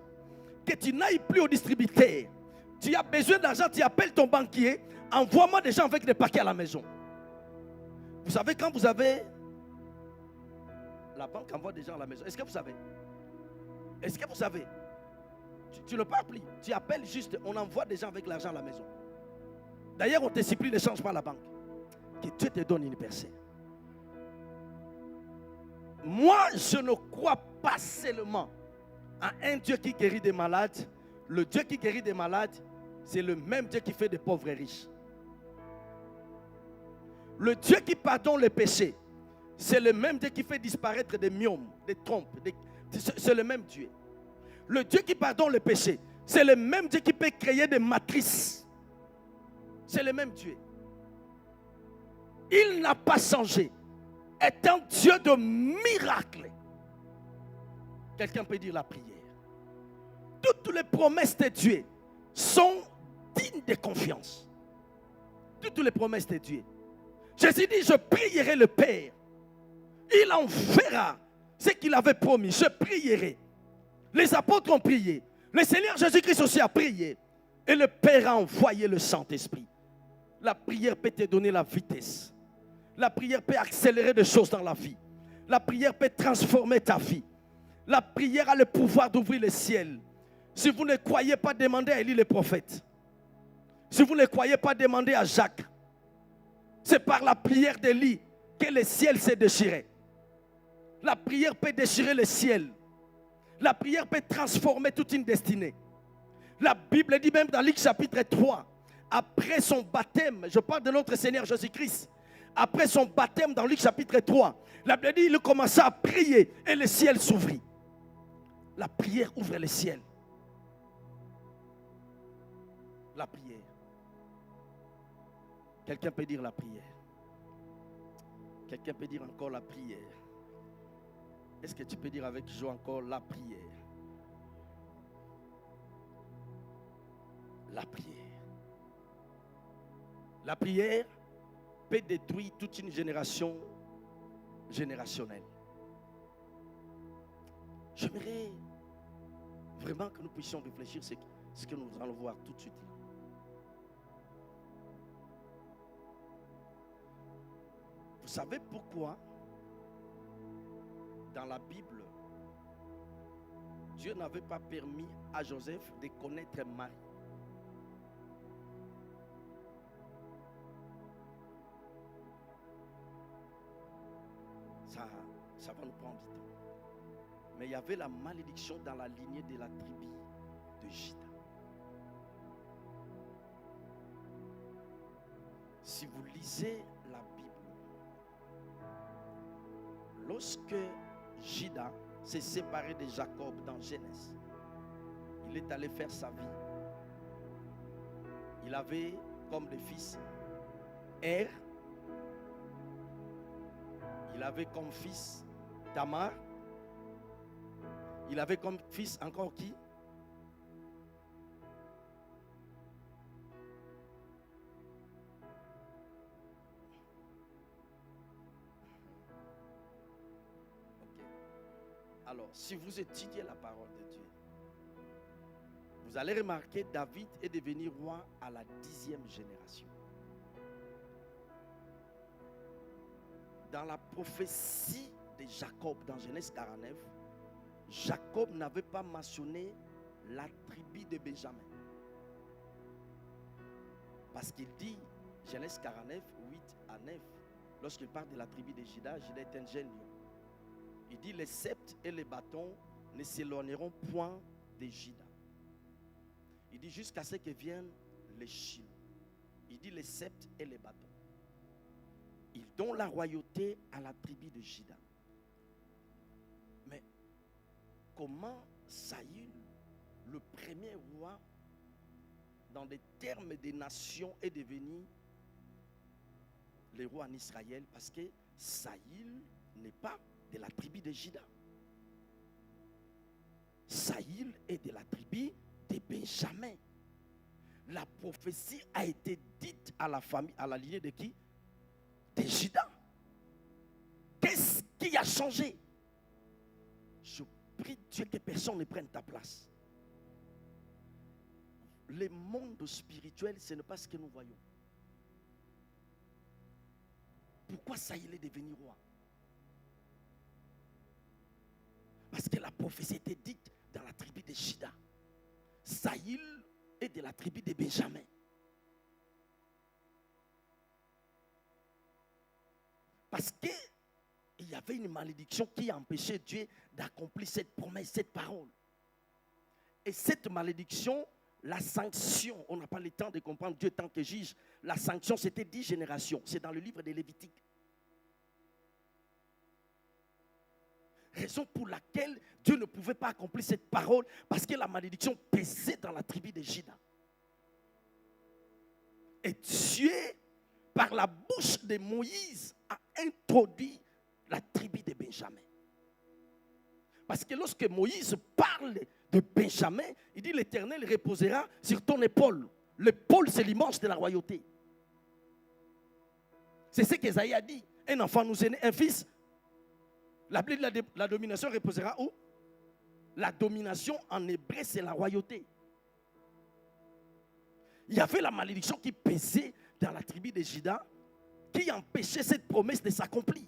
que tu n'ailles plus au distributeur. Tu as besoin d'argent, tu appelles ton banquier, envoie-moi des gens avec des paquets à la maison. Vous savez, quand vous avez... La banque envoie des gens à la maison. Est-ce que vous savez? Est-ce que vous savez? Tu ne parles plus. Tu appelles juste, on envoie des gens avec l'argent à la maison. D'ailleurs, on te supplie, ne change pas la banque. Que Dieu te donne une percée. Moi, je ne crois pas seulement à un Dieu qui guérit des malades. Le Dieu qui guérit des malades, c'est le même Dieu qui fait des pauvres riches. Le Dieu qui pardonne les péchés, c'est le même Dieu qui fait disparaître des myomes, des trompes. C'est le même Dieu. Le Dieu qui pardonne les péchés, c'est le même Dieu qui peut créer des matrices. C'est le même Dieu. il n'a pas changé, est un Dieu de miracles. Quelqu'un peut dire la prière. Toutes les promesses de Dieu sont dignes de confiance. Toutes les promesses de Dieu. Jésus dit, je prierai le Père. Il en fera ce qu'il avait promis. Je prierai. Les apôtres ont prié. Le Seigneur Jésus-Christ aussi a prié. Et le Père a envoyé le Saint-Esprit. La prière peut te donner la vitesse. La prière peut accélérer des choses dans la vie. La prière peut transformer ta vie. La prière a le pouvoir d'ouvrir le ciel. Si vous ne croyez pas, demandez à Élie le prophète. Si vous ne croyez pas, demandez à Jacques. C'est par la prière d'Élie que le ciel s'est déchiré. La prière peut déchirer le ciel. La prière peut transformer toute une destinée. La Bible dit même dans Luc chapitre 3, après son baptême, je parle de notre Seigneur Jésus-Christ, après son baptême dans Luc chapitre 3, la Bible dit il commença à prier et le ciel s'ouvrit. La prière ouvre le ciel. La prière. Quelqu'un peut dire la prière. Quelqu'un peut dire encore la prière. Est-ce que tu peux dire avec joie encore la prière? La prière. La prière peut détruire toute une génération générationnelle. J'aimerais vraiment que nous puissions réfléchir sur ce que nous allons voir tout de suite. Vous savez pourquoi dans la Bible, Dieu n'avait pas permis à Joseph de connaître Marie? Ça va nous prendre du temps. Mais il y avait la malédiction dans la lignée de la tribu de Juda. Si vous lisez la Bible, lorsque Juda s'est séparé de Jacob dans Genèse, il est allé faire sa vie. Il avait comme des fils Er. Il avait comme fils Tamar. Il avait comme fils encore qui? Ok. Alors, si vous étudiez la parole de Dieu, vous allez remarquer que David est devenu roi à la 10e génération. Dans la prophétie de Jacob, dans Genèse 49, Jacob n'avait pas mentionné la tribu de Benjamin. Parce qu'il dit, Genèse 49, 8 à 9, lorsqu'il parle de la tribu de Juda, Juda est un jeune lion. Il dit, les sceptres et les bâtons ne s'éloigneront point de Juda. Il dit, jusqu'à ce que viennent les Shiloh. Il dit, les sceptres et les bâtons. Il donne la royauté à la tribu de Juda. Mais comment Saül, le premier roi, dans les termes des nations, est devenu le roi en Israël? Parce que Saül n'est pas de la tribu de Juda. Saül est de la tribu de Benjamin. La prophétie a été dite à la famille, à la lignée de qui? De Juda. Qu'est-ce qui a changé? Je prie Dieu que personne ne prenne ta place. Le monde spirituel, ce n'est pas ce que nous voyons. Pourquoi Saül est devenu roi? Parce que la prophétie était dite dans la tribu de Juda. Saül est de la tribu de Benjamin. Parce qu'il y avait une malédiction qui empêchait Dieu d'accomplir cette promesse, cette parole. Et cette malédiction, la sanction, on n'a pas le temps de comprendre Dieu tant que juge. La sanction, c'était 10 générations. C'est dans le livre des Lévitiques. Raison pour laquelle Dieu ne pouvait pas accomplir cette parole, parce que la malédiction pesait dans la tribu de Juda. Et Dieu par la bouche de Moïse, a introduit la tribu de Benjamin. Parce que lorsque Moïse parle de Benjamin, il dit l'Éternel reposera sur ton épaule. L'épaule, c'est l'image de la royauté. C'est ce qu'Ésaïe a dit. Un enfant nous est né, un fils. La domination reposera où? La domination en hébreu, c'est la royauté. Il y avait la malédiction qui pesait dans la tribu de Juda, qui empêchait cette promesse de s'accomplir.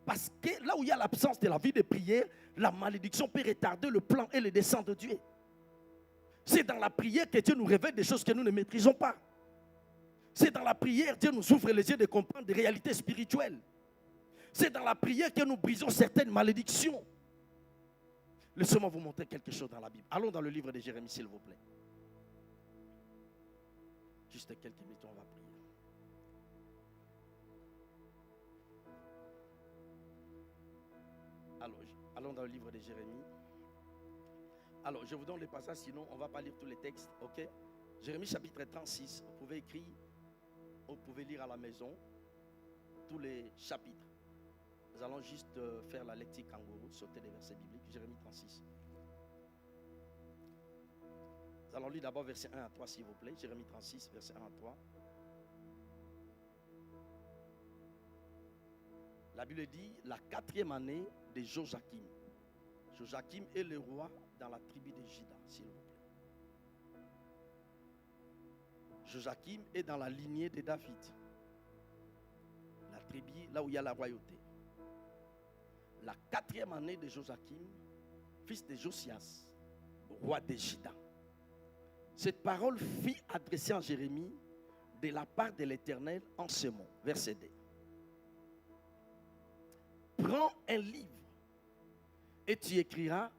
Parce que là où il y a l'absence de la vie de prière, la malédiction peut retarder le plan et le dessein de Dieu. C'est dans la prière que Dieu nous révèle des choses que nous ne maîtrisons pas. C'est dans la prière que Dieu nous ouvre les yeux de comprendre des réalités spirituelles. C'est dans la prière que nous brisons certaines malédictions. Laissez-moi vous montrer quelque chose dans la Bible. Allons dans le livre de Jérémie, s'il vous plaît. Juste quelques minutes, on va prier. Alors, allons dans le livre de Jérémie. Alors, je vous donne les passages, sinon on ne va pas lire tous les textes, ok? Jérémie chapitre 36, vous pouvez écrire, vous pouvez lire à la maison tous les chapitres. Nous allons juste faire la lecture kangourou, sauter les versets bibliques, Jérémie 36. Nous allons lire d'abord verset 1 à 3, s'il vous plaît. Jérémie 36, verset 1 à 3. La Bible dit, la 4e année de Joachim. Joachim est le roi dans la tribu de Juda, s'il vous plaît. Joachim est dans la lignée de David. La tribu, là où il y a la royauté. La 4e année de Joachim, fils de Josias, roi de Juda. Cette parole fut adressée à Jérémie de la part de l'Éternel en ce mot. Verset 2. Prends un livre et tu écriras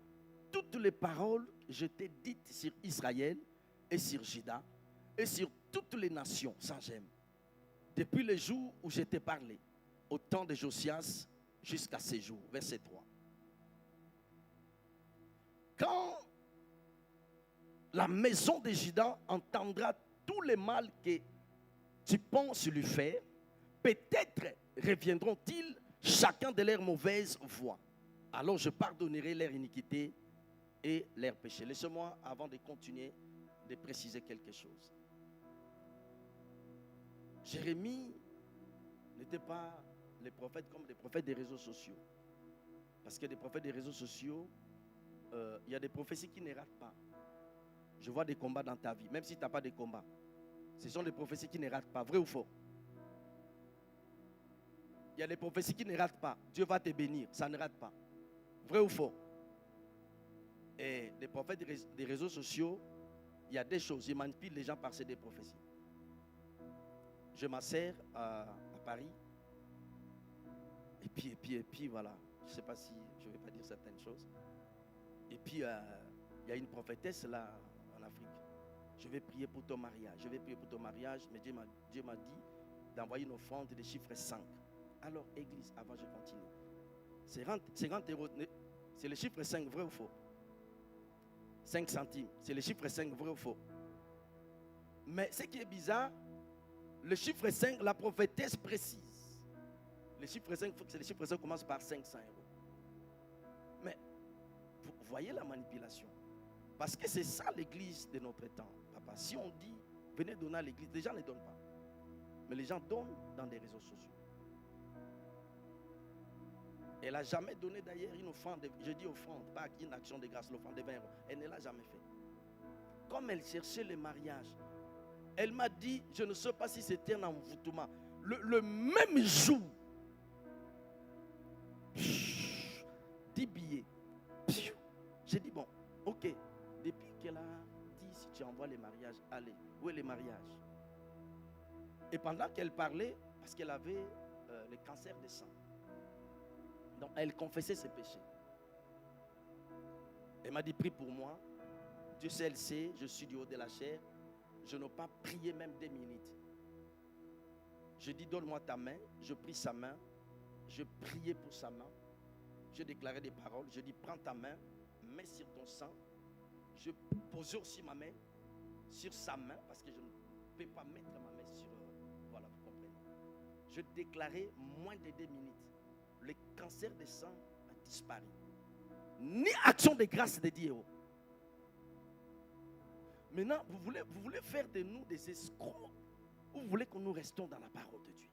toutes les paroles que je t'ai dites sur Israël et sur Juda et sur toutes les nations sans gêne. Depuis le jour où je t'ai parlé, au temps de Josias jusqu'à ce jour. Verset 3. Quand la maison de Juda entendra tout le mal que tu penses lui faire, peut-être reviendront-ils chacun de leurs mauvaises voies. Alors je pardonnerai leur iniquité et leurs péchés. Laissez-moi, avant de continuer, de préciser quelque chose. Jérémie n'était pas les prophètes comme des prophètes des réseaux sociaux. Parce que des prophètes des réseaux sociaux, il y a des prophéties qui ne ratent pas. Je vois des combats dans ta vie, même si tu n'as pas de combats. Ce sont des prophéties qui ne ratent pas, vrai ou faux? Il y a des prophéties qui ne ratent pas. Dieu va te bénir, ça ne rate pas. Vrai ou faux? Et les prophètes des réseaux sociaux, il y a des choses, ils manipulent les gens par ces des prophéties. Je m'assère à Paris. Et puis, voilà. Je ne sais pas si je ne vais pas dire certaines choses. Et puis, il y a une prophétesse là en Afrique. Je vais prier pour ton mariage. Je vais prier pour ton mariage. Mais Dieu m'a dit d'envoyer une offrande de chiffre 5. Alors, église, avant je continue. 50 euros, c'est le chiffre 5, vrai ou faux? 5 centimes, c'est le chiffre 5, vrai ou faux? Mais ce qui est bizarre, le chiffre 5, la prophétesse précise. Le chiffre 5, c'est le chiffre 5 commence par 500 euros. Mais, vous voyez la manipulation. Parce que c'est ça l'église de notre temps, papa. Si on dit, venez donner à l'église, les gens ne donnent pas. Mais les gens donnent dans des réseaux sociaux. Elle n'a jamais donné d'ailleurs une offrande, je dis offrande, pas une action de grâce, l'offrande de 20 euros. Elle ne l'a jamais fait. Comme elle cherchait le mariage, elle m'a dit, je ne sais pas si c'était un envoûtement. Le même jour, 10 billets. J'ai dit, bon, ok. Depuis qu'elle a dit, si tu envoies les mariages, allez, où est les mariages? Et pendant qu'elle parlait, parce qu'elle avait le cancer des sang, donc elle confessait ses péchés. Elle m'a dit, prie pour moi. Dieu seul le sait, je suis du haut de la chair. Je n'ai pas prié même 2 minutes. Je dis, donne-moi ta main. Je pris sa main. Je priais pour sa main. Je déclarais des paroles. Je dis, prends ta main, mets sur ton sang. Je posais aussi ma main sur sa main parce que je ne peux pas mettre ma main sur... voilà, vous je déclarais moins de 2 minutes. Le cancer des sang a disparu. Ni action de grâce de Dieu. Maintenant, vous voulez faire de nous des escrocs ou vous voulez que nous restions dans la parole de Dieu?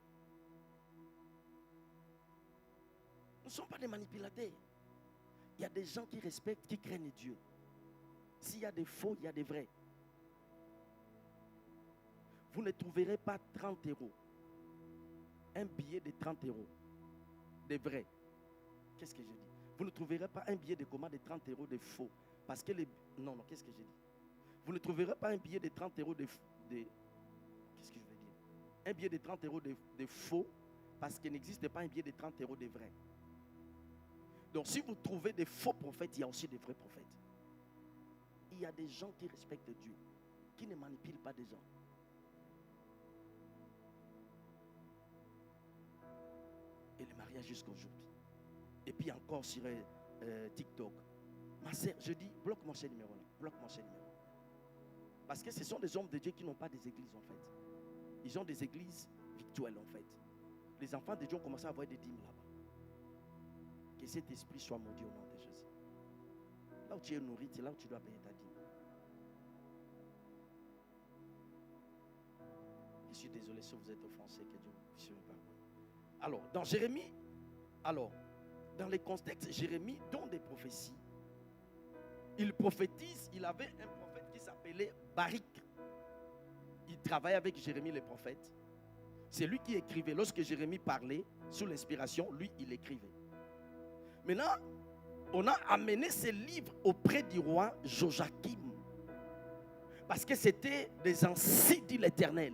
Nous ne sommes pas des manipulateurs. Il y a des gens qui respectent, qui craignent Dieu. S'il y a des faux, il y a des vrais. Vous ne trouverez pas 30 euros. Un billet de 30 euros. Des vrais. Qu'est-ce que je dis? Vous ne trouverez pas un billet de commande de 30 euros de faux. Parce que les... Non, qu'est-ce que j'ai dit? Vous ne trouverez pas un billet de 30 euros de... Qu'est-ce que je veux dire? Un billet de 30 euros de faux. Parce qu'il n'existe pas un billet de 30 euros de vrai. Donc si vous trouvez des faux prophètes, il y a aussi des vrais prophètes. Il y a des gens qui respectent Dieu, qui ne manipulent pas des gens. Et le mariage jusqu'à aujourd'hui. Et puis encore sur TikTok. Ma sœur, je dis, bloque-moi ce numéro-là. Bloque-moi ce numéro. Parce que ce sont des hommes de Dieu qui n'ont pas des églises en fait. Ils ont des églises virtuelles en fait. Les enfants de Dieu ont commencé à avoir des dîmes là-bas. Que cet esprit soit maudit au nom de Jésus. Là où tu es nourri, c'est là où tu dois payer ta dîme. Je suis désolé si vous êtes offensé, que Dieu puisse me pardonner. Alors, dans Jérémie, dans les contextes, Jérémie donne des prophéties. Il prophétise, il avait un prophète qui s'appelait Baruch. Il travaillait avec Jérémie le prophète. C'est lui qui écrivait. Lorsque Jérémie parlait, sous l'inspiration, lui, il écrivait. Maintenant, on a amené ces livres auprès du roi Joachim. Parce que c'était des anciens, dit l'Éternel.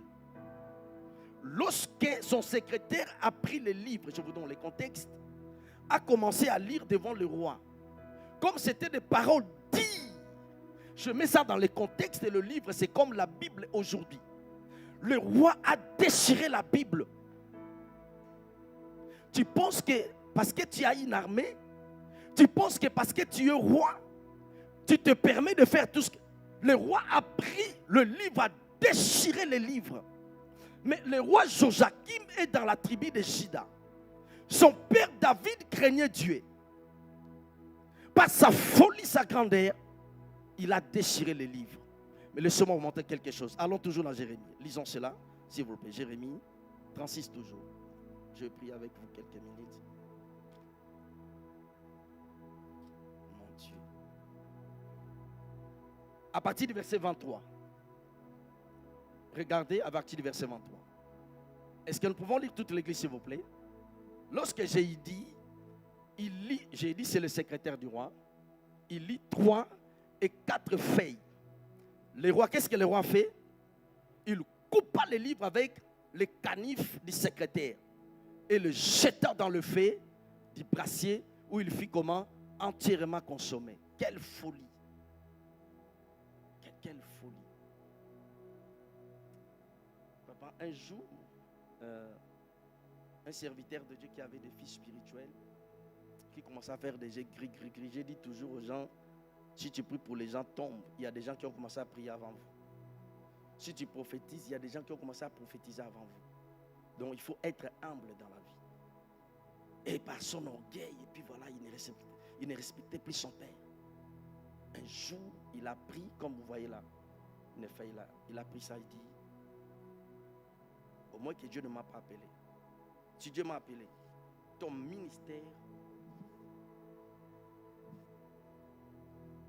Lorsque son secrétaire a pris les livres, je vous donne le contexte, a commencé à lire devant le roi. Comme c'était des paroles dites, je mets ça dans le contexte et le livre, c'est comme la Bible aujourd'hui. Le roi a déchiré la Bible. Tu penses que parce que tu as une armée, tu penses que parce que tu es roi, tu te permets de faire tout ce que... Le roi a pris le livre, a déchiré les livres. Mais le roi Joachim est dans la tribu de Juda. Son père David craignait Dieu. Par sa folie, sa grandeur, il a déchiré les livres. Mais laissez-moi vous montrer quelque chose. Allons toujours dans Jérémie. Lisons cela, s'il vous plaît. Jérémie 36 toujours. Je vais prier avec vous quelques minutes. Mon Dieu. À partir du verset 23. Regardez à partir du verset 23. Est-ce que nous pouvons lire toute l'église, s'il vous plaît? Lorsque j'ai dit, j'ai dit c'est le secrétaire du roi, il lit 3 et 4 feuilles. Le roi, qu'est-ce que le roi fait? Il coupa les livres avec le canif du secrétaire et le jeta dans le feu du brassier où il fit comment? Entièrement consommé. Quelle folie! Quelle folie! Papa, un jour, un serviteur de Dieu qui avait des fils spirituels, qui commençait à faire des jets gris. J'ai dit toujours aux gens, si tu pries pour les gens, tombe. Il y a des gens qui ont commencé à prier avant vous. Si tu prophétises, il y a des gens qui ont commencé à prophétiser avant vous. Donc il faut être humble dans la vie. Et par son orgueil, et puis voilà, il ne respectait plus son père. Un jour, il a pris, comme vous voyez là, une feuille là, il a pris ça, il dit, au moins que Dieu ne m'a pas appelé. Si Dieu m'a appelé, ton ministère,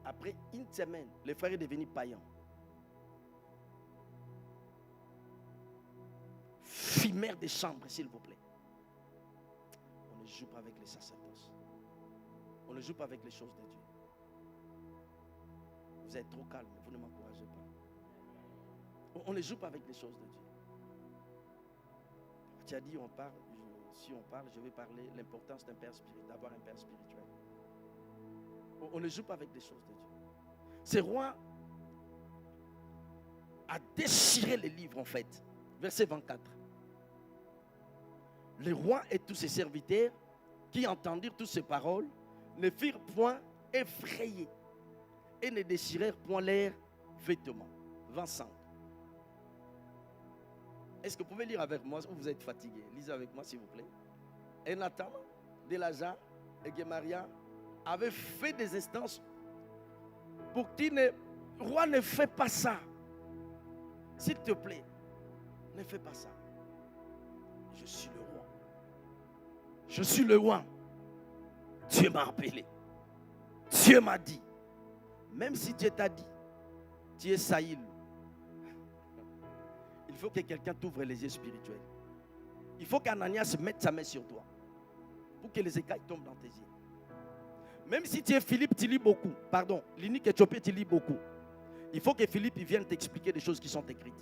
après une semaine, le frère est devenu païen. Fumeur de chambre, s'il vous plaît. On ne joue pas avec les sacerdoces. On ne joue pas avec les choses de Dieu. Vous êtes trop calme, vous ne m'encouragez pas. On ne joue pas avec les choses de Dieu. Tu as dit, on parle, si on parle, je vais parler l'importance d'un père spirituel, d'avoir un père spirituel. On ne joue pas avec des choses de Dieu. Ce roi a déchiré les livres en fait. Verset 24. Le roi et tous ses serviteurs qui entendirent toutes ces paroles ne firent point effrayer et ne déchirèrent point leurs vêtements. 25. Est-ce que vous pouvez lire avec moi ou vous êtes fatigué? Lisez avec moi, s'il vous plaît. Et Nathan, Delaja et Gemaria avaient fait des instances pour qu'il ne... Roi, ne fais pas ça. S'il te plaît, ne fais pas ça. Je suis le roi. Je suis le roi. Dieu m'a appelé. Dieu m'a dit. Même si Dieu t'a dit, tu es Saïl. Il faut que quelqu'un t'ouvre les yeux spirituels. Il faut qu'Ananias mette sa main sur toi pour que les écailles tombent dans tes yeux. Même si tu es Philippe, tu lis beaucoup. Pardon, l'unique Éthiopien, tu lis beaucoup. Il faut que Philippe vienne t'expliquer des choses qui sont écrites.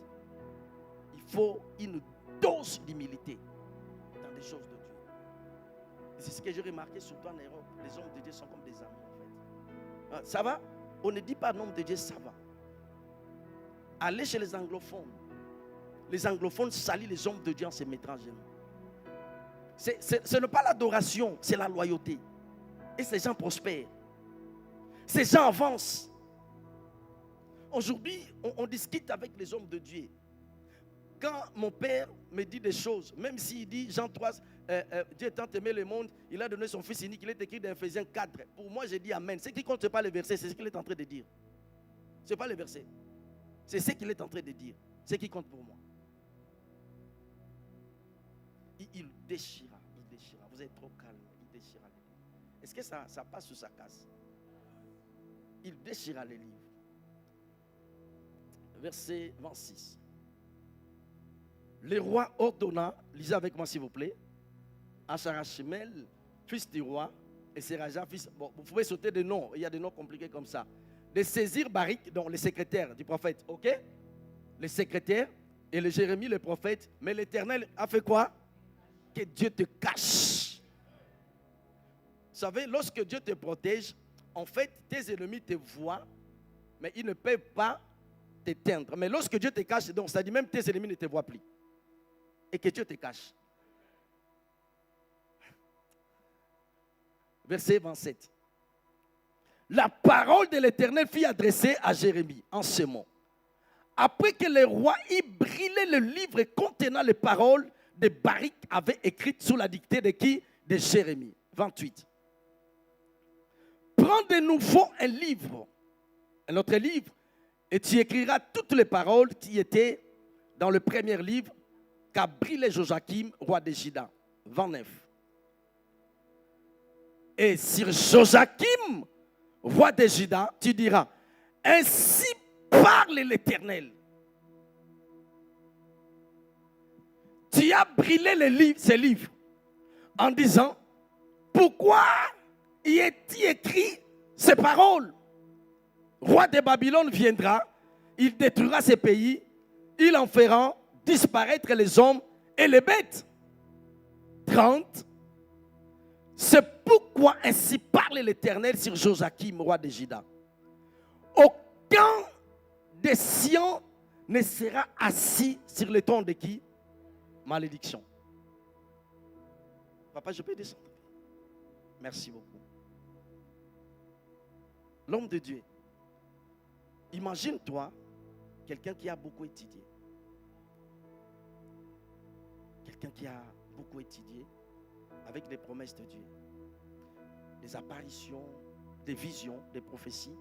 Il faut une dose d'humilité dans des choses de Dieu. Et c'est ce que j'ai remarqué surtout en Europe. Les hommes de Dieu sont comme des amis en fait. Ça va? On ne dit pas nom de Dieu, ça va. Allez chez les anglophones. Les anglophones salient les hommes de Dieu en se mettant à genoux. Ce n'est pas l'adoration, c'est la loyauté. Et ces gens prospèrent. Ces gens avancent. Aujourd'hui, on discute avec les hommes de Dieu. Quand mon père me dit des choses, même s'il dit Jean 3, Dieu tant aimé le monde, il a donné son fils unique, il est écrit dans Ephésiens 4. Pour moi, j'ai dit Amen. Ce qui compte, ce n'est pas le verset, c'est ce qu'il est en train de dire. Ce n'est pas le verset. C'est ce qu'il est en train de dire. Ce qui compte pour moi. Il déchira. Vous êtes trop calme. Il déchira les livres. Est-ce que ça passe ou ça casse? Il déchira les livres. Verset 26. Le roi ordonna, lisez avec moi s'il vous plaît, à Charachemel, fils du roi, et Seraja, fils... Bon, vous pouvez sauter des noms, il y a des noms compliqués comme ça. De saisir Barik, donc les secrétaires du prophète, ok? Les secrétaires et le Jérémie, le prophète. Mais l'Éternel a fait quoi? Que Dieu te cache. Vous savez, lorsque Dieu te protège, en fait, tes ennemis te voient, mais ils ne peuvent pas t'éteindre. Mais lorsque Dieu te cache, donc ça dit même tes ennemis ne te voient plus. Et que Dieu te cache. Verset 27. La parole de l'Éternel fut adressée à Jérémie en ce mot. Après que le roi eut brûlé le livre contenant les paroles de Barik avait écrites sous la dictée de qui? De Jérémie. 28. Prends de nouveau un livre, un autre livre, et tu écriras toutes les paroles qui étaient dans le premier livre qu'a brûlé Joachim, roi de Juda. 29. Et sur Joachim, roi de Juda, tu diras, ainsi parle l'Éternel. Tu as brûlé ces livres en disant, pourquoi y est-il écrit ces paroles? Roi de Babylone viendra, il détruira ces pays, il en fera disparaître les hommes et les bêtes. 30. C'est pourquoi ainsi parle l'Éternel sur Joachim, roi de Juda. Aucun des siens ne sera assis sur le trône de qui? Malédiction. Papa, je peux descendre? Merci beaucoup. L'homme de Dieu. Imagine-toi quelqu'un qui a beaucoup étudié. Quelqu'un qui a beaucoup étudié avec les promesses de Dieu. Des apparitions, des visions, des prophéties.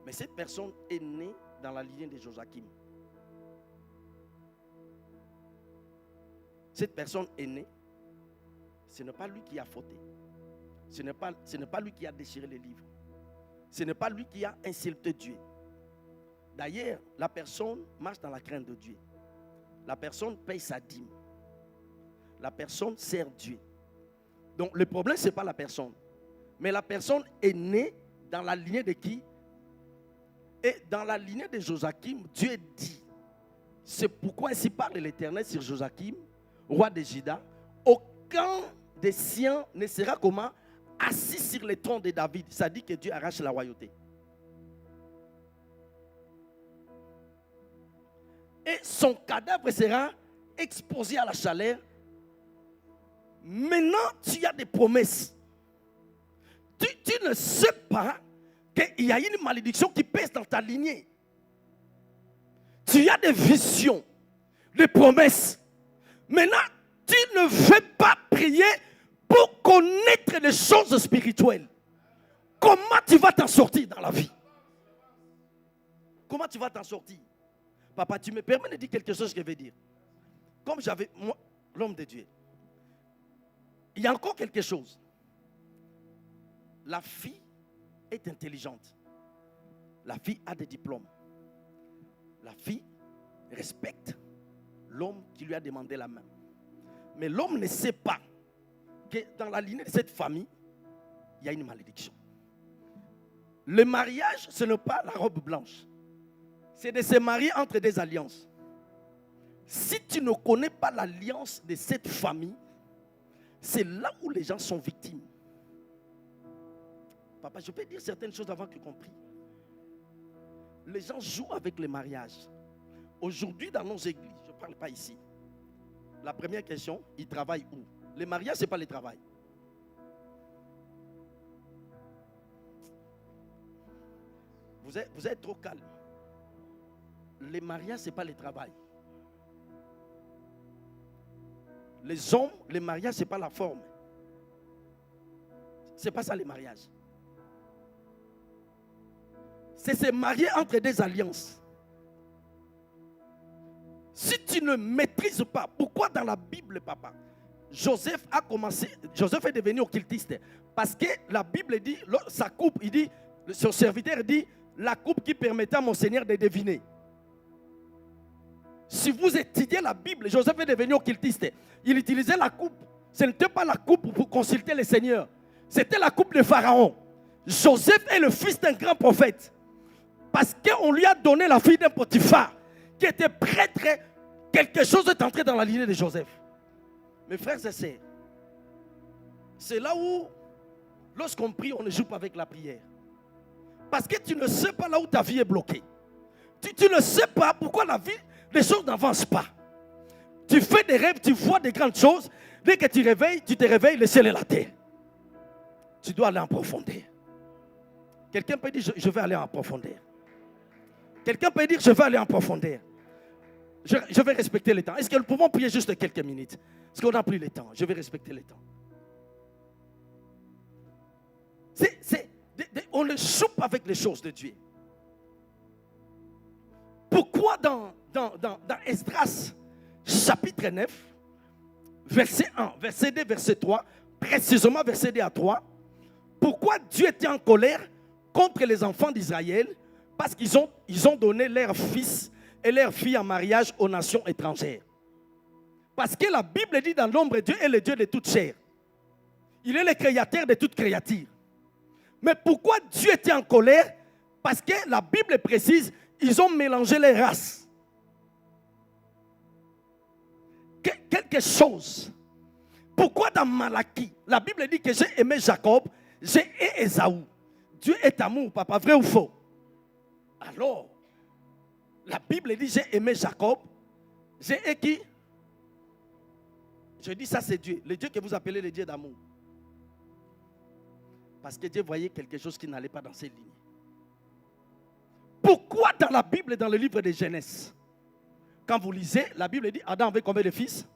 Mais cette personne est née dans la lignée de Joachim. Cette personne est née. Ce n'est pas lui qui a fauté. Ce n'est pas lui qui a déchiré les livres. Ce n'est pas lui qui a insulté Dieu. D'ailleurs, la personne marche dans la crainte de Dieu. La personne paye sa dîme. La personne sert Dieu. Donc le problème, ce n'est pas la personne. Mais la personne est née dans la lignée de qui? Et dans la lignée de Joachim, Dieu dit, c'est pourquoi ainsi parle l'Éternel sur Joachim, roi de Juda, aucun des siens ne sera comment? Assis sur le trône de David. Ça dit que Dieu arrache la royauté. Et son cadavre sera exposé à la chaleur. Maintenant, tu as des promesses. Tu ne sais pas qu'il y a une malédiction qui pèse dans ta lignée. Tu as des visions. des promesses. Maintenant, tu ne veux pas prier pour connaître les choses spirituelles. Comment tu vas t'en sortir dans la vie? Comment tu vas t'en sortir? Papa, tu me permets de dire quelque chose que je vais dire. Comme j'avais, moi, l'homme de Dieu, il y a encore quelque chose. La fille est intelligente. La fille a des diplômes. La fille respecte l'homme qui lui a demandé la main. Mais l'homme ne sait pas que dans la lignée de cette famille, il y a une malédiction. Le mariage, ce n'est pas la robe blanche. C'est de se marier entre des alliances. Si tu ne connais pas l'alliance de cette famille, c'est là où les gens sont victimes. Papa, je peux dire certaines choses avant que tu compris. Les gens jouent avec le mariage. Aujourd'hui, dans nos églises, je ne parle pas ici. La première question, ils travaillent où? Le mariage, ce n'est pas le travail. Vous êtes trop calme. Le mariage, ce n'est pas le travail. Les hommes, le mariage, ce n'est pas la forme. Ce n'est pas ça le mariage. C'est se marier entre des alliances. Si tu ne maîtrises pas, pourquoi dans la Bible, papa, Joseph est devenu occultiste? Parce que la Bible dit, sa coupe, il dit, son serviteur dit, la coupe qui permettait à mon Seigneur de deviner. Si vous étudiez la Bible, Joseph est devenu occultiste. Il utilisait la coupe. Ce n'était pas la coupe pour consulter le Seigneur. C'était la coupe de Pharaon. Joseph est le fils d'un grand prophète. Parce qu'on lui a donné la fille d'un Potiphar, qui était prêtre. Quelque chose est entré dans la lignée de Joseph. Mes frères et sœurs, c'est là où, lorsqu'on prie, on ne joue pas avec la prière. Parce que tu ne sais pas là où ta vie est bloquée. Tu ne sais pas pourquoi la vie, les choses n'avancent pas. Tu fais des rêves, tu vois des grandes choses. Dès que tu te réveilles, le ciel est la terre. Tu dois aller en profondeur. Quelqu'un peut dire, je vais aller en profondeur. Quelqu'un peut dire, je vais aller en profondeur. Je vais respecter le temps. Est-ce que nous pouvons prier juste quelques minutes? Parce qu'on n'a plus le temps. Je vais respecter le temps. On ne soupe avec les choses de Dieu. Pourquoi dans Esdras, chapitre 9, verset 1, verset 2, verset 3, précisément verset 2 à 3, pourquoi Dieu était en colère contre les enfants d'Israël? Parce qu'ils ont donné leurs fils et leurs filles en mariage aux nations étrangères. Parce que la Bible dit dans l'ombre, Dieu est le Dieu de toute chair. Il est le créateur de toute créature. Mais pourquoi Dieu était en colère? Parce que la Bible précise, ils ont mélangé les races. Quelque chose. Pourquoi dans Malachie, la Bible dit que j'ai aimé Jacob, j'ai aimé Ésaü. Dieu est amour, papa, vrai ou faux? Alors, la Bible dit j'ai aimé Jacob, j'ai aimé qui? Je dis ça c'est Dieu, le Dieu que vous appelez le Dieu d'amour. Parce que Dieu voyait quelque chose qui n'allait pas dans ses lignes. Pourquoi dans la Bible, dans le livre de Genèse, quand vous lisez, la Bible dit Adam avait combien de fils?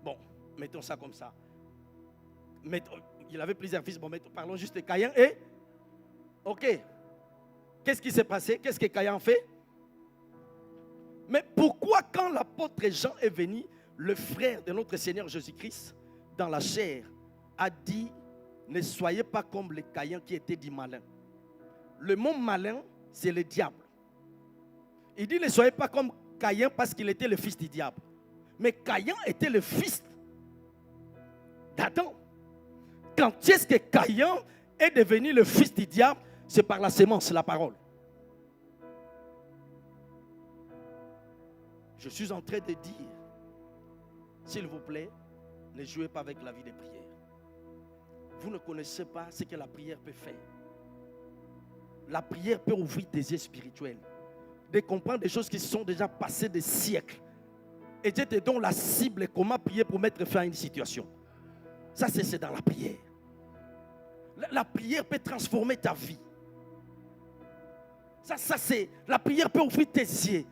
Bon, mettons ça comme ça. Il avait plusieurs fils, bon, parlons juste de Caïn et... Ok. Qu'est-ce qui s'est passé? Qu'est-ce que Caïn fait? Mais pourquoi quand l'apôtre Jean est venu, le frère de notre Seigneur Jésus-Christ, dans la chair, a dit, ne soyez pas comme les Caïn qui étaient dit malin. Le mot malin, c'est le diable. Il dit, ne soyez pas comme Caïn parce qu'il était le fils du diable. Mais Caïn était le fils d'Adam. Quand est-ce que Caïn est devenu le fils du diable? C'est par la sémence, la parole. Je suis en train de dire, s'il vous plaît, ne jouez pas avec la vie de prière. Vous ne connaissez pas ce que la prière peut faire. La prière peut ouvrir des yeux spirituels, de comprendre des choses qui se sont déjà passées des siècles. Et Dieu te donne la cible, comment prier pour mettre fin à une situation. Ça, c'est dans la prière. La prière peut transformer ta vie. Ça c'est, la prière peut ouvrir tes yeux.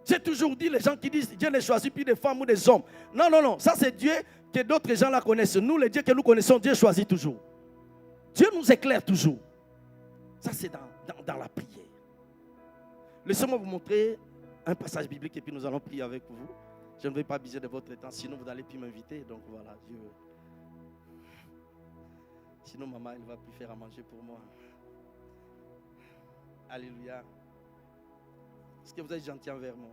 J'ai toujours dit, les gens qui disent Dieu ne choisit plus des femmes ou des hommes. Non, non, non. Ça, c'est Dieu que d'autres gens la connaissent. Nous, les dieux que nous connaissons, Dieu choisit toujours. Dieu nous éclaire toujours. Ça, c'est dans la prière. Laissez-moi vous montrer un passage biblique et puis nous allons prier avec vous. Je ne vais pas abuser de votre temps, sinon vous n'allez plus m'inviter. Donc voilà, sinon maman, elle ne va plus faire à manger pour moi. Alléluia. Est-ce que vous êtes gentil envers moi?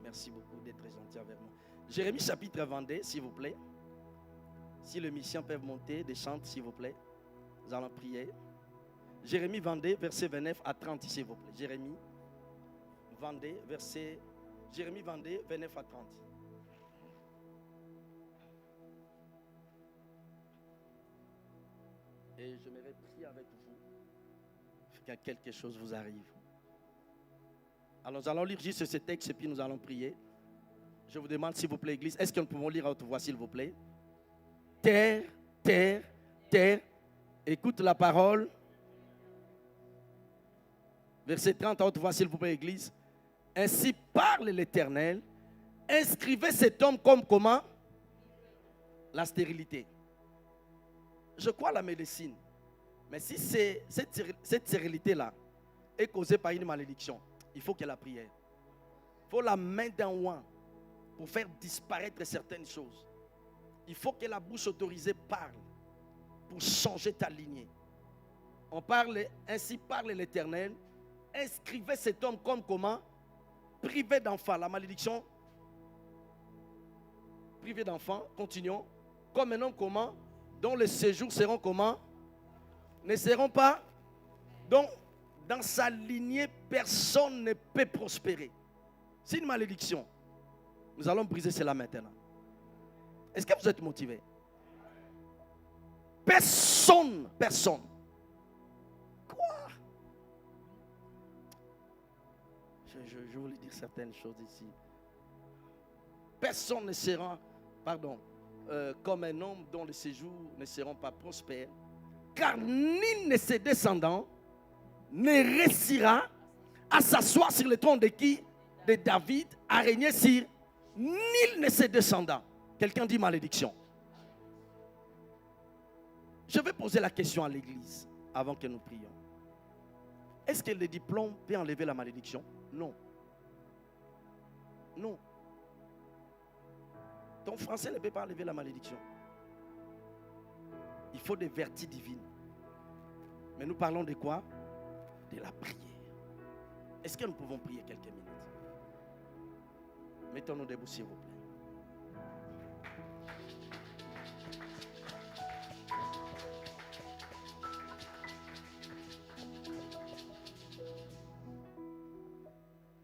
Merci beaucoup d'être gentil envers moi. Jérémie chapitre 22, s'il vous plaît. Si les musiciens peuvent monter, des chants, s'il vous plaît. Nous allons prier. Jérémie 22, verset 29 à 30, s'il vous plaît. Jérémie 22, 29 à 30. Et j'aimerais prier avec vous que quelque chose vous arrive. Alors nous allons lire juste ce texte et puis nous allons prier. Je vous demande s'il vous plaît, Église, est-ce que nous pouvons lire à haute voix, s'il vous plaît? Terre, terre, terre, écoute la parole. Verset 30 à haute voix, s'il vous plaît, Église. Ainsi parle l'Éternel. Inscrivez cet homme comme comment? La stérilité. Je crois à la médecine. Mais si cette stérilité-là est causée par une malédiction, il faut qu'il y ait la prière. Il faut la main d'un oint pour faire disparaître certaines choses. Il faut que la bouche autorisée parle pour changer ta lignée. On parle, ainsi parle l'Éternel. Inscrivez cet homme comme comment? Privé d'enfant. La malédiction. Privé d'enfant. Continuons. Comme un homme comment? Dont les séjours seront comment? Ne seront pas. Donc, dans sa lignée, personne ne peut prospérer. C'est une malédiction. Nous allons briser cela maintenant. Est-ce que vous êtes motivé? Personne. Quoi? Je voulais dire certaines choses ici. Personne ne sera, comme un homme dont les séjours ne seront pas prospères, car nul de ses descendants ne réussira à s'asseoir sur le trône de qui? De David, à régner sur nul de ses descendants. Quelqu'un dit malédiction. Je vais poser la question à l'église avant que nous prions. Est-ce que le diplôme peut enlever la malédiction? Non. Non. Ton français ne peut pas enlever la malédiction. Il faut des vertus divines. Mais nous parlons de quoi? De la prière. Est-ce que nous pouvons prier quelques minutes? Mettons-nous debout, s'il vous plaît.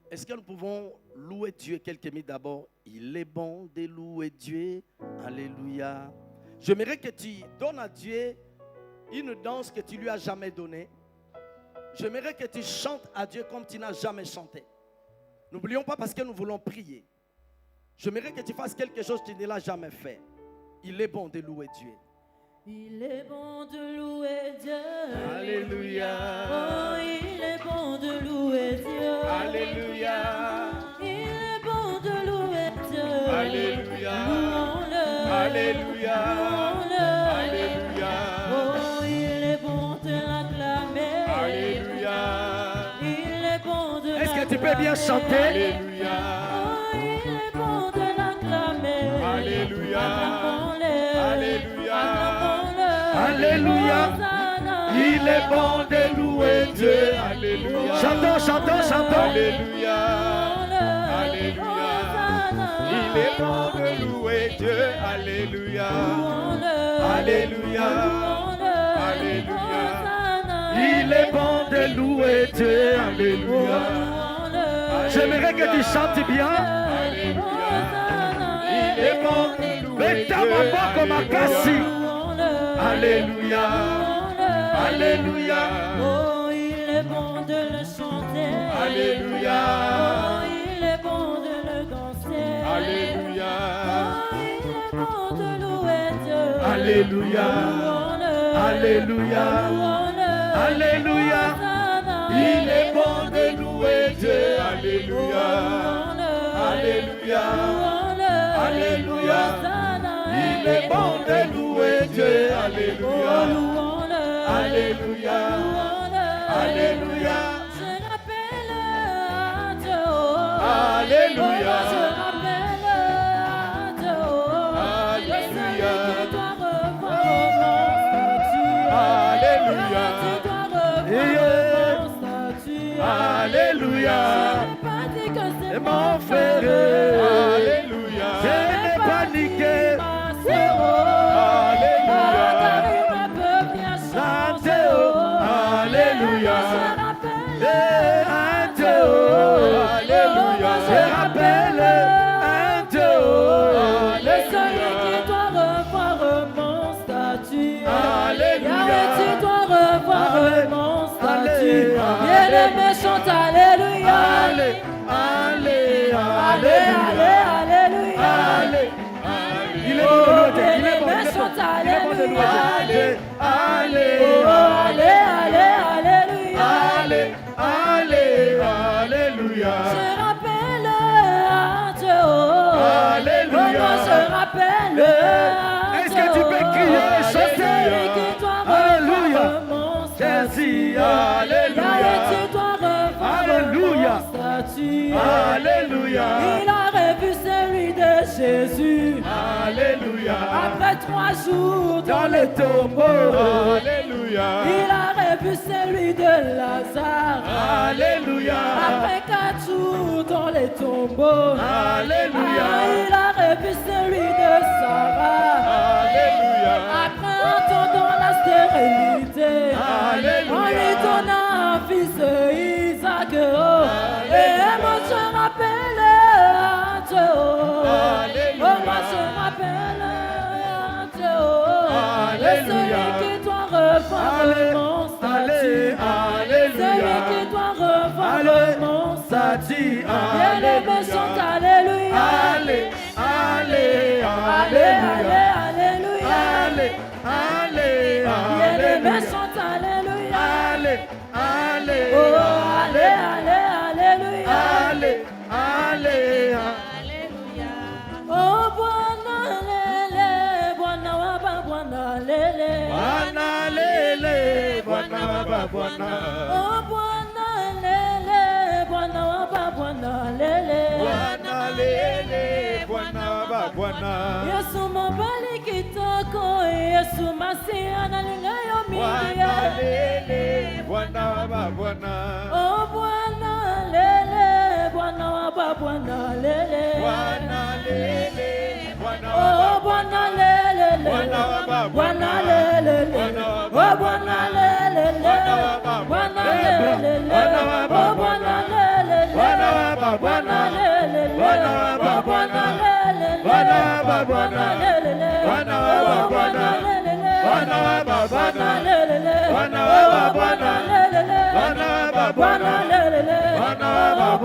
Est-ce que nous pouvons louer Dieu quelques minutes d'abord? Il est bon de louer Dieu. Alléluia. J'aimerais que tu donnes à Dieu une danse que tu lui as jamais donnée. J'aimerais que tu chantes à Dieu comme tu n'as jamais chanté. N'oublions pas parce que nous voulons prier. J'aimerais que tu fasses quelque chose que tu ne l'as jamais fait. Il est bon de louer Dieu. Il est bon de louer Dieu. Alléluia. Oh, il est bon de louer Dieu. Alléluia. Il est bon de louer Dieu. Alléluia. Louons-le. Alléluia. Louons-le. Alléluia. Oh, il est bon de l'acclamer. Alléluia. Il est bon de l'acclamer. Est-ce que tu peux bien chanter? Alléluia. Oh, il est bon de l'acclamer. Alléluia. Acclamons-le. Alléluia. Acclamons-le. Alléluia. Hosanna. Il est bon de louer Dieu. Alléluia. Chantons, chantons, chantons. Alléluia. Alléluia. Il est bon de louer Dieu. Alléluia. Alléluia. Alléluia. Il est bon de louer Dieu. Alléluia. J'aimerais que tu chantes bien. Alléluia. Il est bon de louer Dieu. Alléluia. Alléluia. Oh, il est bon de le chanter. Alléluia. Oh, il est bon de le danser. Alléluia. Oh, il est bon de louer Dieu. Alléluia. Louons-le. Alléluia. Louons-le. Alléluia. Hosanna. Il est bon de louer Dieu, alléluia. Alléluia. Alléluia. Il est bon de louer Dieu, alléluia. Alléluia. Alléluia. Je rappelle à Dieu. Alléluia. Je rappelle à Dieu. Alléluia. Tu dois revoir mon statut. Alléluia. Tu dois revoir mon statut. Alléluia. Je n'ai pas dit que c'est Mon frère, alléluia. Je n'ai pas niqué. Alléluia. Alléluia. Je rappelle un Dieu. Celui qui doit revoir mon statut. Alléluia. Tu dois revoir mon statut. Bien les méchants, alléluia. Alléluia. Alléluia. Il est bon de louer Dieu. Il est bon de méchants, louer Dieu. alléluia. Alléluia. Alléluia. Je rappelle à Dieu. Alléluia. Moi, je rappelle à Est-ce que tu peux crier, chanter? Celui qui doit Alléluia. revoir mon statut. Alléluia. Tu dois revoir Alléluia. mon statut. Alléluia. Il a revu celui de Jésus. Alléluia. Après 3 jours dans le tombeau. Alléluia. il a revu celui de Lazare. Alléluia. Après 4 jours dans les tombeaux. Alléluia. Il a revu celui de Sarah. Alléluia. Après entendant la stérilité. Alléluia. On lui donna un fils Isaac. Et moi je rappelle à Dieu. Alléluia. Moi je rappelle à Dieu. Alléluia. Celui qui doit revoir mon statut. Celui qui doit revoir mon statut. Bien les méchants, alléluia. Alléluia. Bien les méchants, alléluia. Oh, alléluia. Oh, Bwana lele, Bwana waba, Bwana lele. Oh, Bwana lele, Bwana waba, Bwana lele. Yesu mobali kitoko, Yesu masia nalinga yo mingi. Oh, Bwana lele, Bwana waba, Bwana lele. Oh, Bwana lele, Bwana lele, oh, Bwana lele, Bwana lele, oh, Bwana lele, Bwana lele, oh, Bwana lele, Bwana lele, oh, Bwana lele, Bwana lele, oh, Bwana lele, Bwana lele, oh, Bwana lele, oh, Bwana lele, oh, Bwana lele, oh, Bwana lele, oh, Bwana lele, Bwana lele, oh, Bwana lele, Bwana lele, oh, Bwana lele, Bwana lele, oh, Bwana lele, Bwana lele, oh, Bwana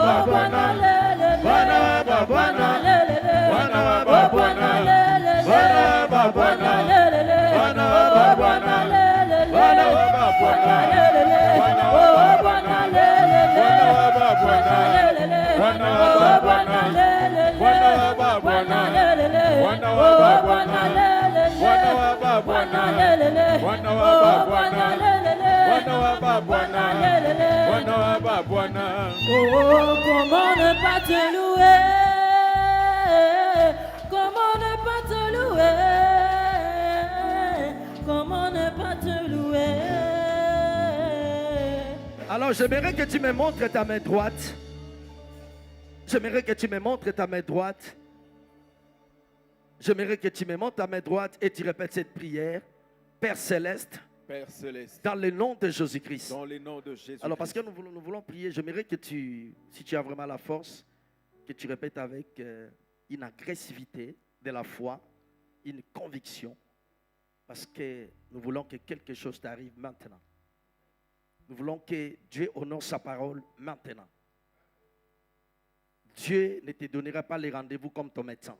lele, Bwana lele, oh, Bwana lele, Bwana lele, oh, Bwana lele, Bwana lele. Oh, comment ne pas te louer? Comment ne pas te louer? Comment ne pas te louer? Alors j'aimerais que tu me montres ta main droite. J'aimerais que tu me montres ta main droite. J'aimerais que tu me montres ta main droite et tu répètes cette prière. Père céleste, Père céleste, dans le nom de Jésus-Christ. dans le nom de Jésus. Alors parce que nous voulons prier, j'aimerais que tu, si tu as vraiment la force, que tu répètes avec une agressivité de la foi, une conviction. Parce que nous voulons que quelque chose t'arrive maintenant. Nous voulons que Dieu honore sa parole maintenant. Dieu ne te donnera pas les rendez-vous comme ton médecin.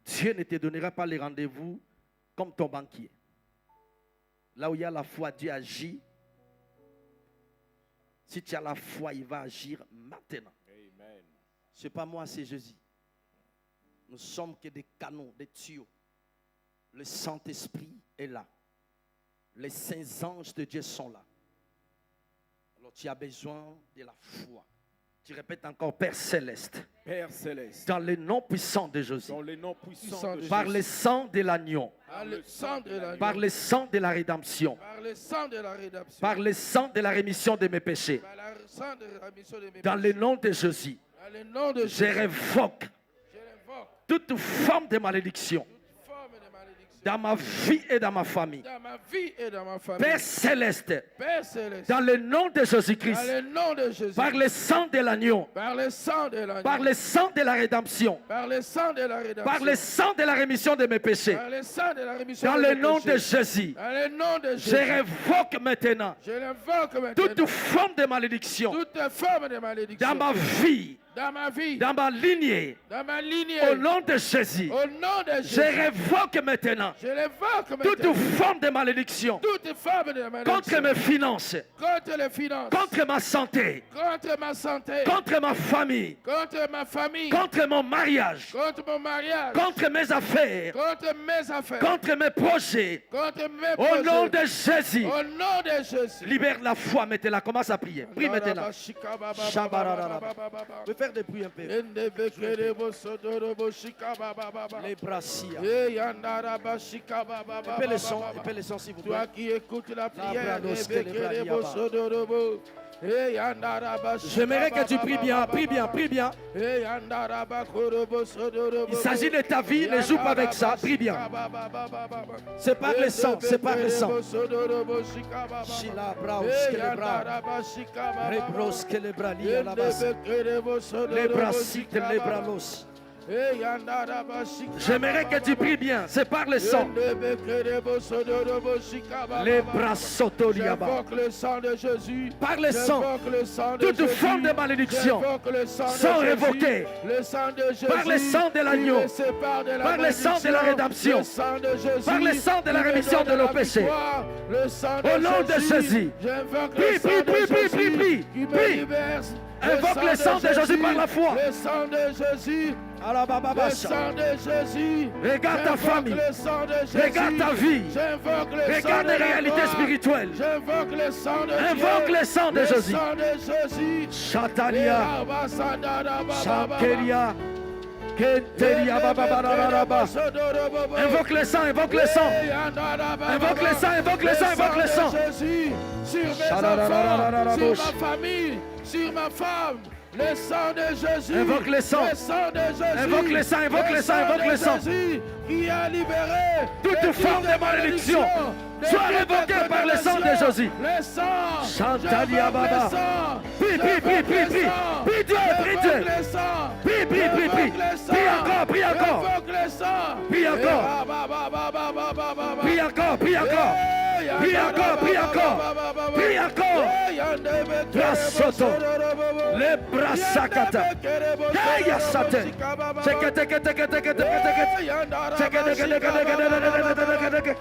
Dieu ne te donnera pas les rendez-vous comme ton banquier. Là où il y a la foi, Dieu agit. Si tu as la foi, il va agir maintenant. Amen. Ce n'est pas moi, c'est Jésus. Nous sommes que des canons, des tuyaux. Le Saint-Esprit est là. Les saints anges de Dieu sont là. Alors tu as besoin de la foi. Tu répètes encore, Père Céleste. Père Céleste, Dans le nom puissant de Jésus. dans les noms puissants de Par Jésus, le sang de l'agneau. Par le sang de la Par le sang de la rédemption. par le sang de la rédemption, Par le sang de la rémission de mes péchés. par le sang de la mission de mes Dans péchés. le nom de Jésus. Dans le nom de Je Jésus, révoque je révoque toute forme de malédiction toute forme de malédiction dans ma vie et dans ma famille. dans ma vie et dans ma famille. Père Céleste, Père Céleste, dans le nom de dans Jésus-Christ, le nom de Jésus, par le sang de l'agneau, par le sang de l'agneau, par le sang de la rédemption, par le sang de la rédemption, par le sang de la rémission de mes péchés, par le sang de la rémission dans de le mes nom de péchés. Jésus, Dans le nom de je Jésus, révoque maintenant je l'invoque maintenant. toute forme de malédiction Toute forme de malédiction dans ma vie, dans ma vie, dans ma lignée, dans ma lignée, au nom de Jésus. au nom de Je Jésus, révoque maintenant je l'évoque toute maintenant. forme de malédiction Toute forme de malédiction contre mes finances, contre les finances, contre ma santé, contre ma santé, contre ma famille, contre ma famille, contre mon mariage, contre mon mariage, contre mes affaires, contre mes affaires, contre mes projets. contre mes Au projets. nom de Jésus, Au nom de Jésus. libère la foi maintenant. Commence à prier. Prie maintenant. Shabarababa. Je vais faire des bruits un peu. Les brassias. Épée le son, s'il vous plaît. Toi qui écoutes la prière, J'aimerais que tu pries bien, prie bien, prie bien. Il s'agit de ta vie, ne joue pas avec ça, prie bien. C'est par le sang, c'est par le sang. Shila braus que le bras, rebros que le bras lia la base, les brasites, les bralos. J'aimerais que tu pries bien, c'est par le sang. Les bras sotoriaba. J'invoque le sang de Jésus. Par le sang, J'invoque le sang de toute Jésus. forme de malédiction J'invoque le sang de sont Jésus. révoquées. Le sang de Jésus. Par le sang de l'agneau. qui me sépare de la Par le sang de la malédiction. rédemption. Le sang de Jésus. Par le sang de la qui me rémission donne de nos la péchés. victoire. Le sang de Au nom de Jésus. J'invoque Prie, le sang prie, de prie, Jésus. prie, prie, Qui me prie. libère. Invoque le sang de Jésus par la foi. Le sang de Jésus. Le Alabababasha. sang de Jésus. Regarde ta J'invoque famille. le sang de Jésus. Regarde ta vie. J'invoque le sang Regarde de les la réalités gloire. spirituelles. J'invoque le sang de Invoque Dieu. le sang de Le Jésus. sang de Jésus. Chatalia. Shakelia. Kentelia bababarababa. Invoque le sang, invoque le sang. Invoque le sang, invoque le sang, invoque le sang. Jésus sur mes enfants, sur ma famille, sur ma femme. Le sang de Jésus. Invoque le sang. Le sang de Jésus. Invoque le sang, invoque le sang, invoque le sang. Jésus qui a libéré Toute forme de malédiction soit révoquée par le sang de Jésus. Le sang. Chantalia J'invoque le Baba. sang. Prie, prie, prie, prie, prie. Prie Dieu, prie Dieu. J'invoque le sang. Prie, prie, prie, prie. Prie encore, prie encore. J'invoque le sang. Prie encore. Prie encore, prie encore. Prie encore, prie encore. Prie encore. Brasoto. Les brasakata. Kaya sate. Sekete, kete, kete, kete, kete, kete. Sekete, kete, kete, kete, kete, kete.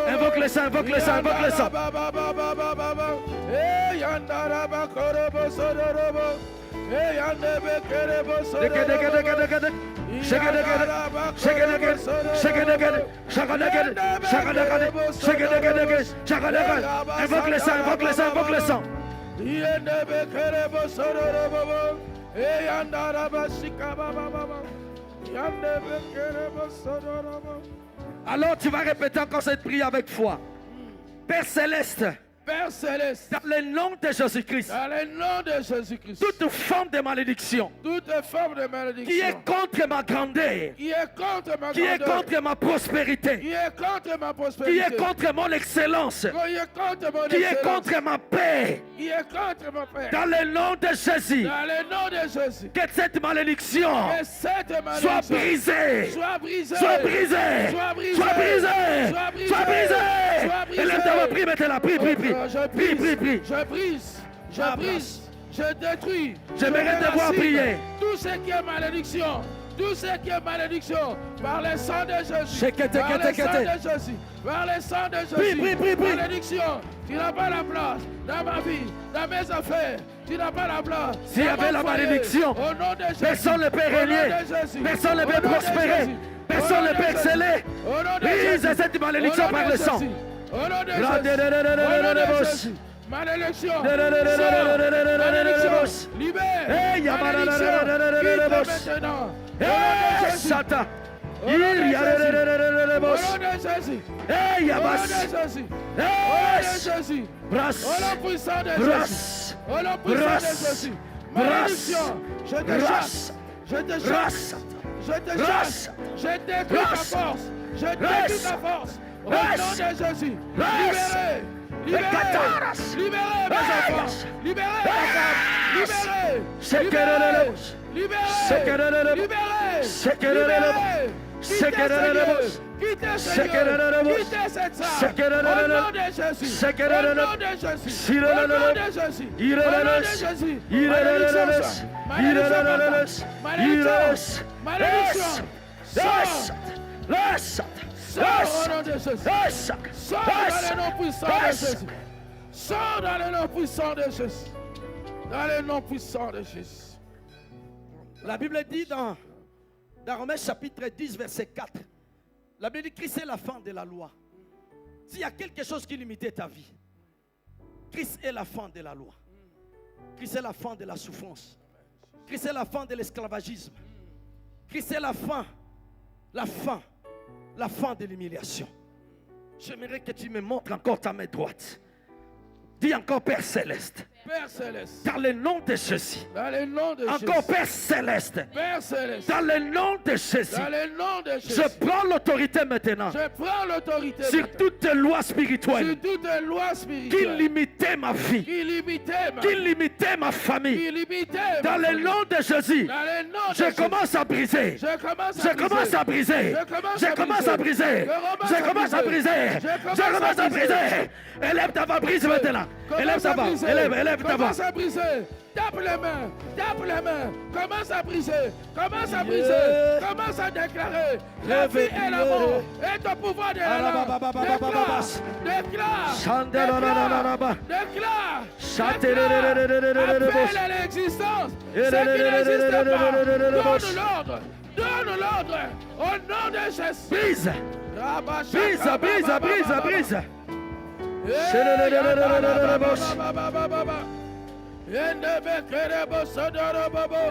Invoque le sang, invoque le sang, invoque le sang. Invoque le sang, invoque le sang, invoque le sang. Alors tu vas répéter encore cette prière avec foi. Père Céleste, Père Céleste, dans le nom de Jésus-Christ, dans le nom de Jésus-Christ, toute forme de malédiction toute forme de malédiction qui est contre ma grandeur, qui est contre ma qui est grandeur, contre ma prospérité, qui est contre ma qui prospérité, est contre mon excellence, qui est contre mon qui est excellence, contre ma paix, qui est contre mon Père. dans le nom de Jésus, Dans le nom de Jésus, que cette malédiction que cette soit malédiction brisée, soit brisée, soit brisée, soit brisée, soit brisée, soit brisée, soit brisée. soit brisée. Élève-toi, prie maintenant, prie, prie, prie, Je prie, prie, prie. je brise, je brise, je détruis. J'aimerais je te voir racine prier. tout ce qui est malédiction Tout ce qui est malédiction, par le sang de Jésus. Shekete, Par le kete, sang kete. de Jésus. Par le sang de Jésus. Prie, prie, prie. Malédiction, tu n'as pas la place dans ma vie, dans mes affaires. Tu n'as pas la place. S'il y dans avait mon la foyer. malédiction, Au nom de Jésus. personne ne peut Au nom régner. de Jésus. Personne ne Au peut nom de prospérer. Jésus. Personne Au ne nom peut de exceller. Jésus. Au nom de Brise Jésus. cette malédiction Au nom par de le sang. Jésus. Au nom de Ra- Jésus. de- de- de- de- de- Au nom de- de de- Jésus. Malédiction. de- de- de- de- de- de- de- de- de- Malédiction. de- Libère. Hey, yama- Malédiction. de- de- de- de- de- de- de- Quitte maintenant. Au nom de Hey, Jésus. Satan. Au nom de Il y a- Jésus. de- de- de- de- de- de- Au boss. nom de Jésus. Hey, Au nom Yabas. de Jésus. Au nom Hey, de Jésus. Brasse. Au nom puissant de Jésus. Brasse. Au nom puissant de Brasse. Jésus. Brasse. Malédiction. Je te chasse. Brasse. Je te chasse. Brasse. Je te Brasse. chasse. Je détruis ta Brasse. force. Je détruis Brasse. ta force. Au Brasse. nom de Jésus. Brasse. Libérez. Kataras. Libérez. Libérez mes Hey. enfants. Libérez ma femme. Libérez. Sekerelelebos. Libérez. Sekerelelebos. Libérez. Sekerelelebos. Libérez. Sekerelelebos. Quittez Sekerelelebos. Quittez cette salle. Sekerelelebos. Au nom de Jésus. Sekerelelebos. Au nom de Jésus. Sirelelebos. Au nom de Jésus. Irelelebos. Au nom de Jésus. Irelelebos. Malédiction. Irelelebos. Malédiction. Yes. Sors. Yes. Sors au nom de Jésus. Yes. Sors dans le nom puissant de Jésus. Sors dans le nom puissant de Jésus. Dans le nom puissant de Jésus. La Bible dit dans Romains chapitre 10, verset 4, la Bible dit Christ est la fin de la loi. S'il y a quelque chose qui limitait ta vie, Christ est la fin de la loi. Christ est la fin de la souffrance. Christ est la fin de l'esclavagisme. Christ est la fin de l'humiliation. J'aimerais que tu me montres encore ta main droite. Dis encore Père Céleste. Père Céleste. Dans le nom de Jésus. Dans le nom de Jésus. Encore Père Céleste. Père Céleste. Dans le nom de Jésus. Dans le nom de Jésus. Je prends l'autorité maintenant Je prends l'autorité sur maintenant. toute loi spirituelle Sur toute loi qui spirituelle limitait ma vie, qui limitait ma qui limitait ma famille. qui limitait Dans ma le famille. nom de Jésus, Dans le nom de je Jésus. commence à briser. Je commence Je commence à briser. Je commence à briser. Je commence à briser. Je commence à briser. Élève ta voix, brise maintenant. Élève ta voix. Élève ta voix. Commence à briser. Tape les mains. Tape les mains. Commence à briser. Commence à briser. Commence à déclarer. La vie et la mort est au pouvoir de la langue. Déclare. Appelle à l'existence. Ce qui n'existe pas. Donne l'ordre. Au nom de Jésus. Brise. Brise.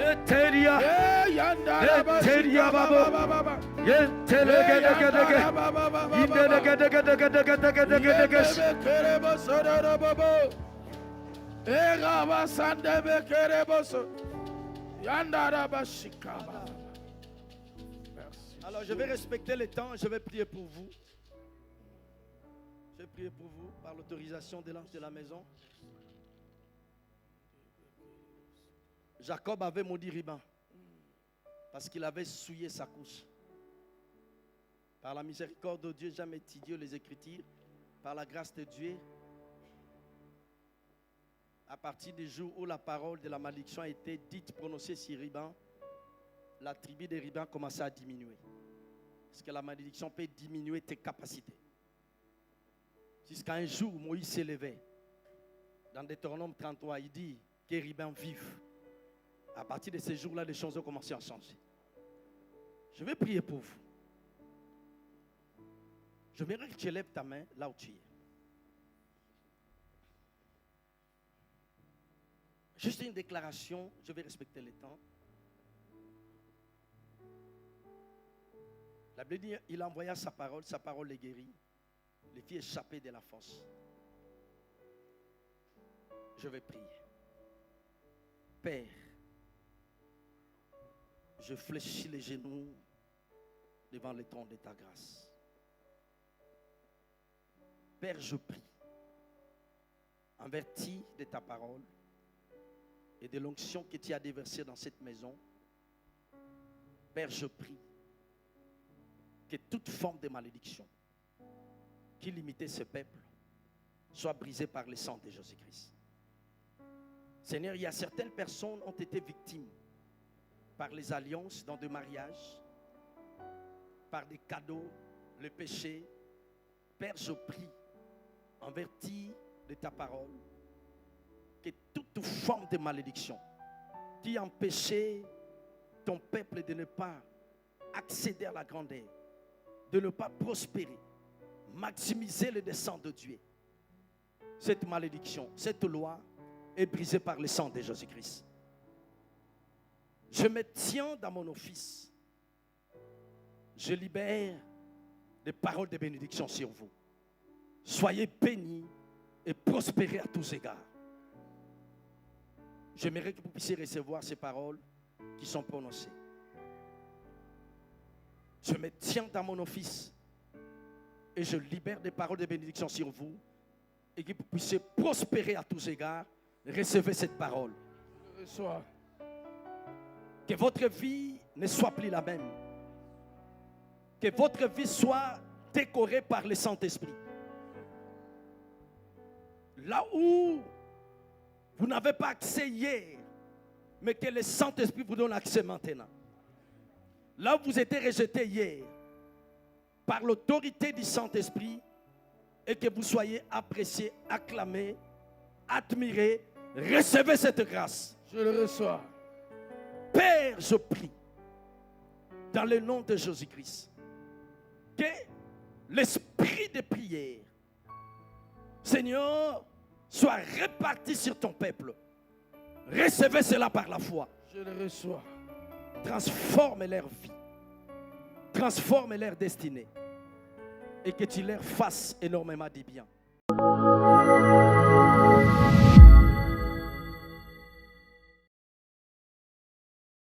Eteria. Eteria babo. Yentelegedegedege. Indegedegedegedegedegedegedege. Alors je vais respecter le temps, je vais prier pour vous. Je vais prier pour vous par l'autorisation de l'ange de la maison. Jacob avait maudit Riban parce qu'il avait souillé sa couche. Par la miséricorde de Dieu, jamais étudié les Écritures. Par la grâce de Dieu, à partir du jour où la parole de la malédiction a été dite, prononcée sur Riban, la tribu de Riban commençait à diminuer. Parce que la malédiction peut diminuer tes capacités. Jusqu'à un jour, Moïse s'est levé. Dans Deutéronome 33, il dit que Riban vive. À partir de ce jour-là, les choses ont commencé à changer. Je vais prier pour vous. Je voudrais que tu lèves ta main là où tu es. Juste une déclaration, je vais respecter le temps. La Bible dit, il envoya sa parole les guérit. Les fit échapper de la fosse. Je vais prier. Père, je fléchis les genoux devant le trône de ta grâce. Père, je prie, en vertu de ta parole et de l'onction que tu as déversée dans cette maison, Père, je prie que toute forme de malédiction qui limitait ce peuple soit brisée par le sang de Jésus-Christ. Seigneur, il y a certaines personnes qui ont été victimes par les alliances dans des mariages, par des cadeaux, le péché. Père, je prie, en vertu de ta parole, que toute forme de malédiction qui empêchait ton peuple de ne pas accéder à la grandeur, de ne pas prospérer, maximiser le dessein de Dieu, cette malédiction, cette loi est brisée par le sang de Jésus-Christ. Je me tiens dans mon office. Je libère des paroles de bénédiction sur vous. Soyez bénis et prospérez à tous égards. J'aimerais que vous puissiez recevoir ces paroles qui sont prononcées. Je me tiens dans mon office et je libère des paroles de bénédiction sur vous et que vous puissiez prospérer à tous égards. Recevez cette parole. Reçois. Que votre vie ne soit plus la même. Que votre vie soit décorée par le Saint-Esprit. Là où vous n'avez pas accès hier, mais que le Saint-Esprit vous donne accès maintenant. Là où vous étiez rejeté hier, par l'autorité du Saint-Esprit, et que vous soyez apprécié, acclamé, admiré, recevez cette grâce. Je le reçois. Père, je prie, dans le nom de Jésus-Christ, que l'esprit de prière, Seigneur, soit réparti sur ton peuple. Recevez cela par la foi. Je le reçois. Transforme leur vie. Transforme leur destinée. Et que tu leur fasses énormément de bien.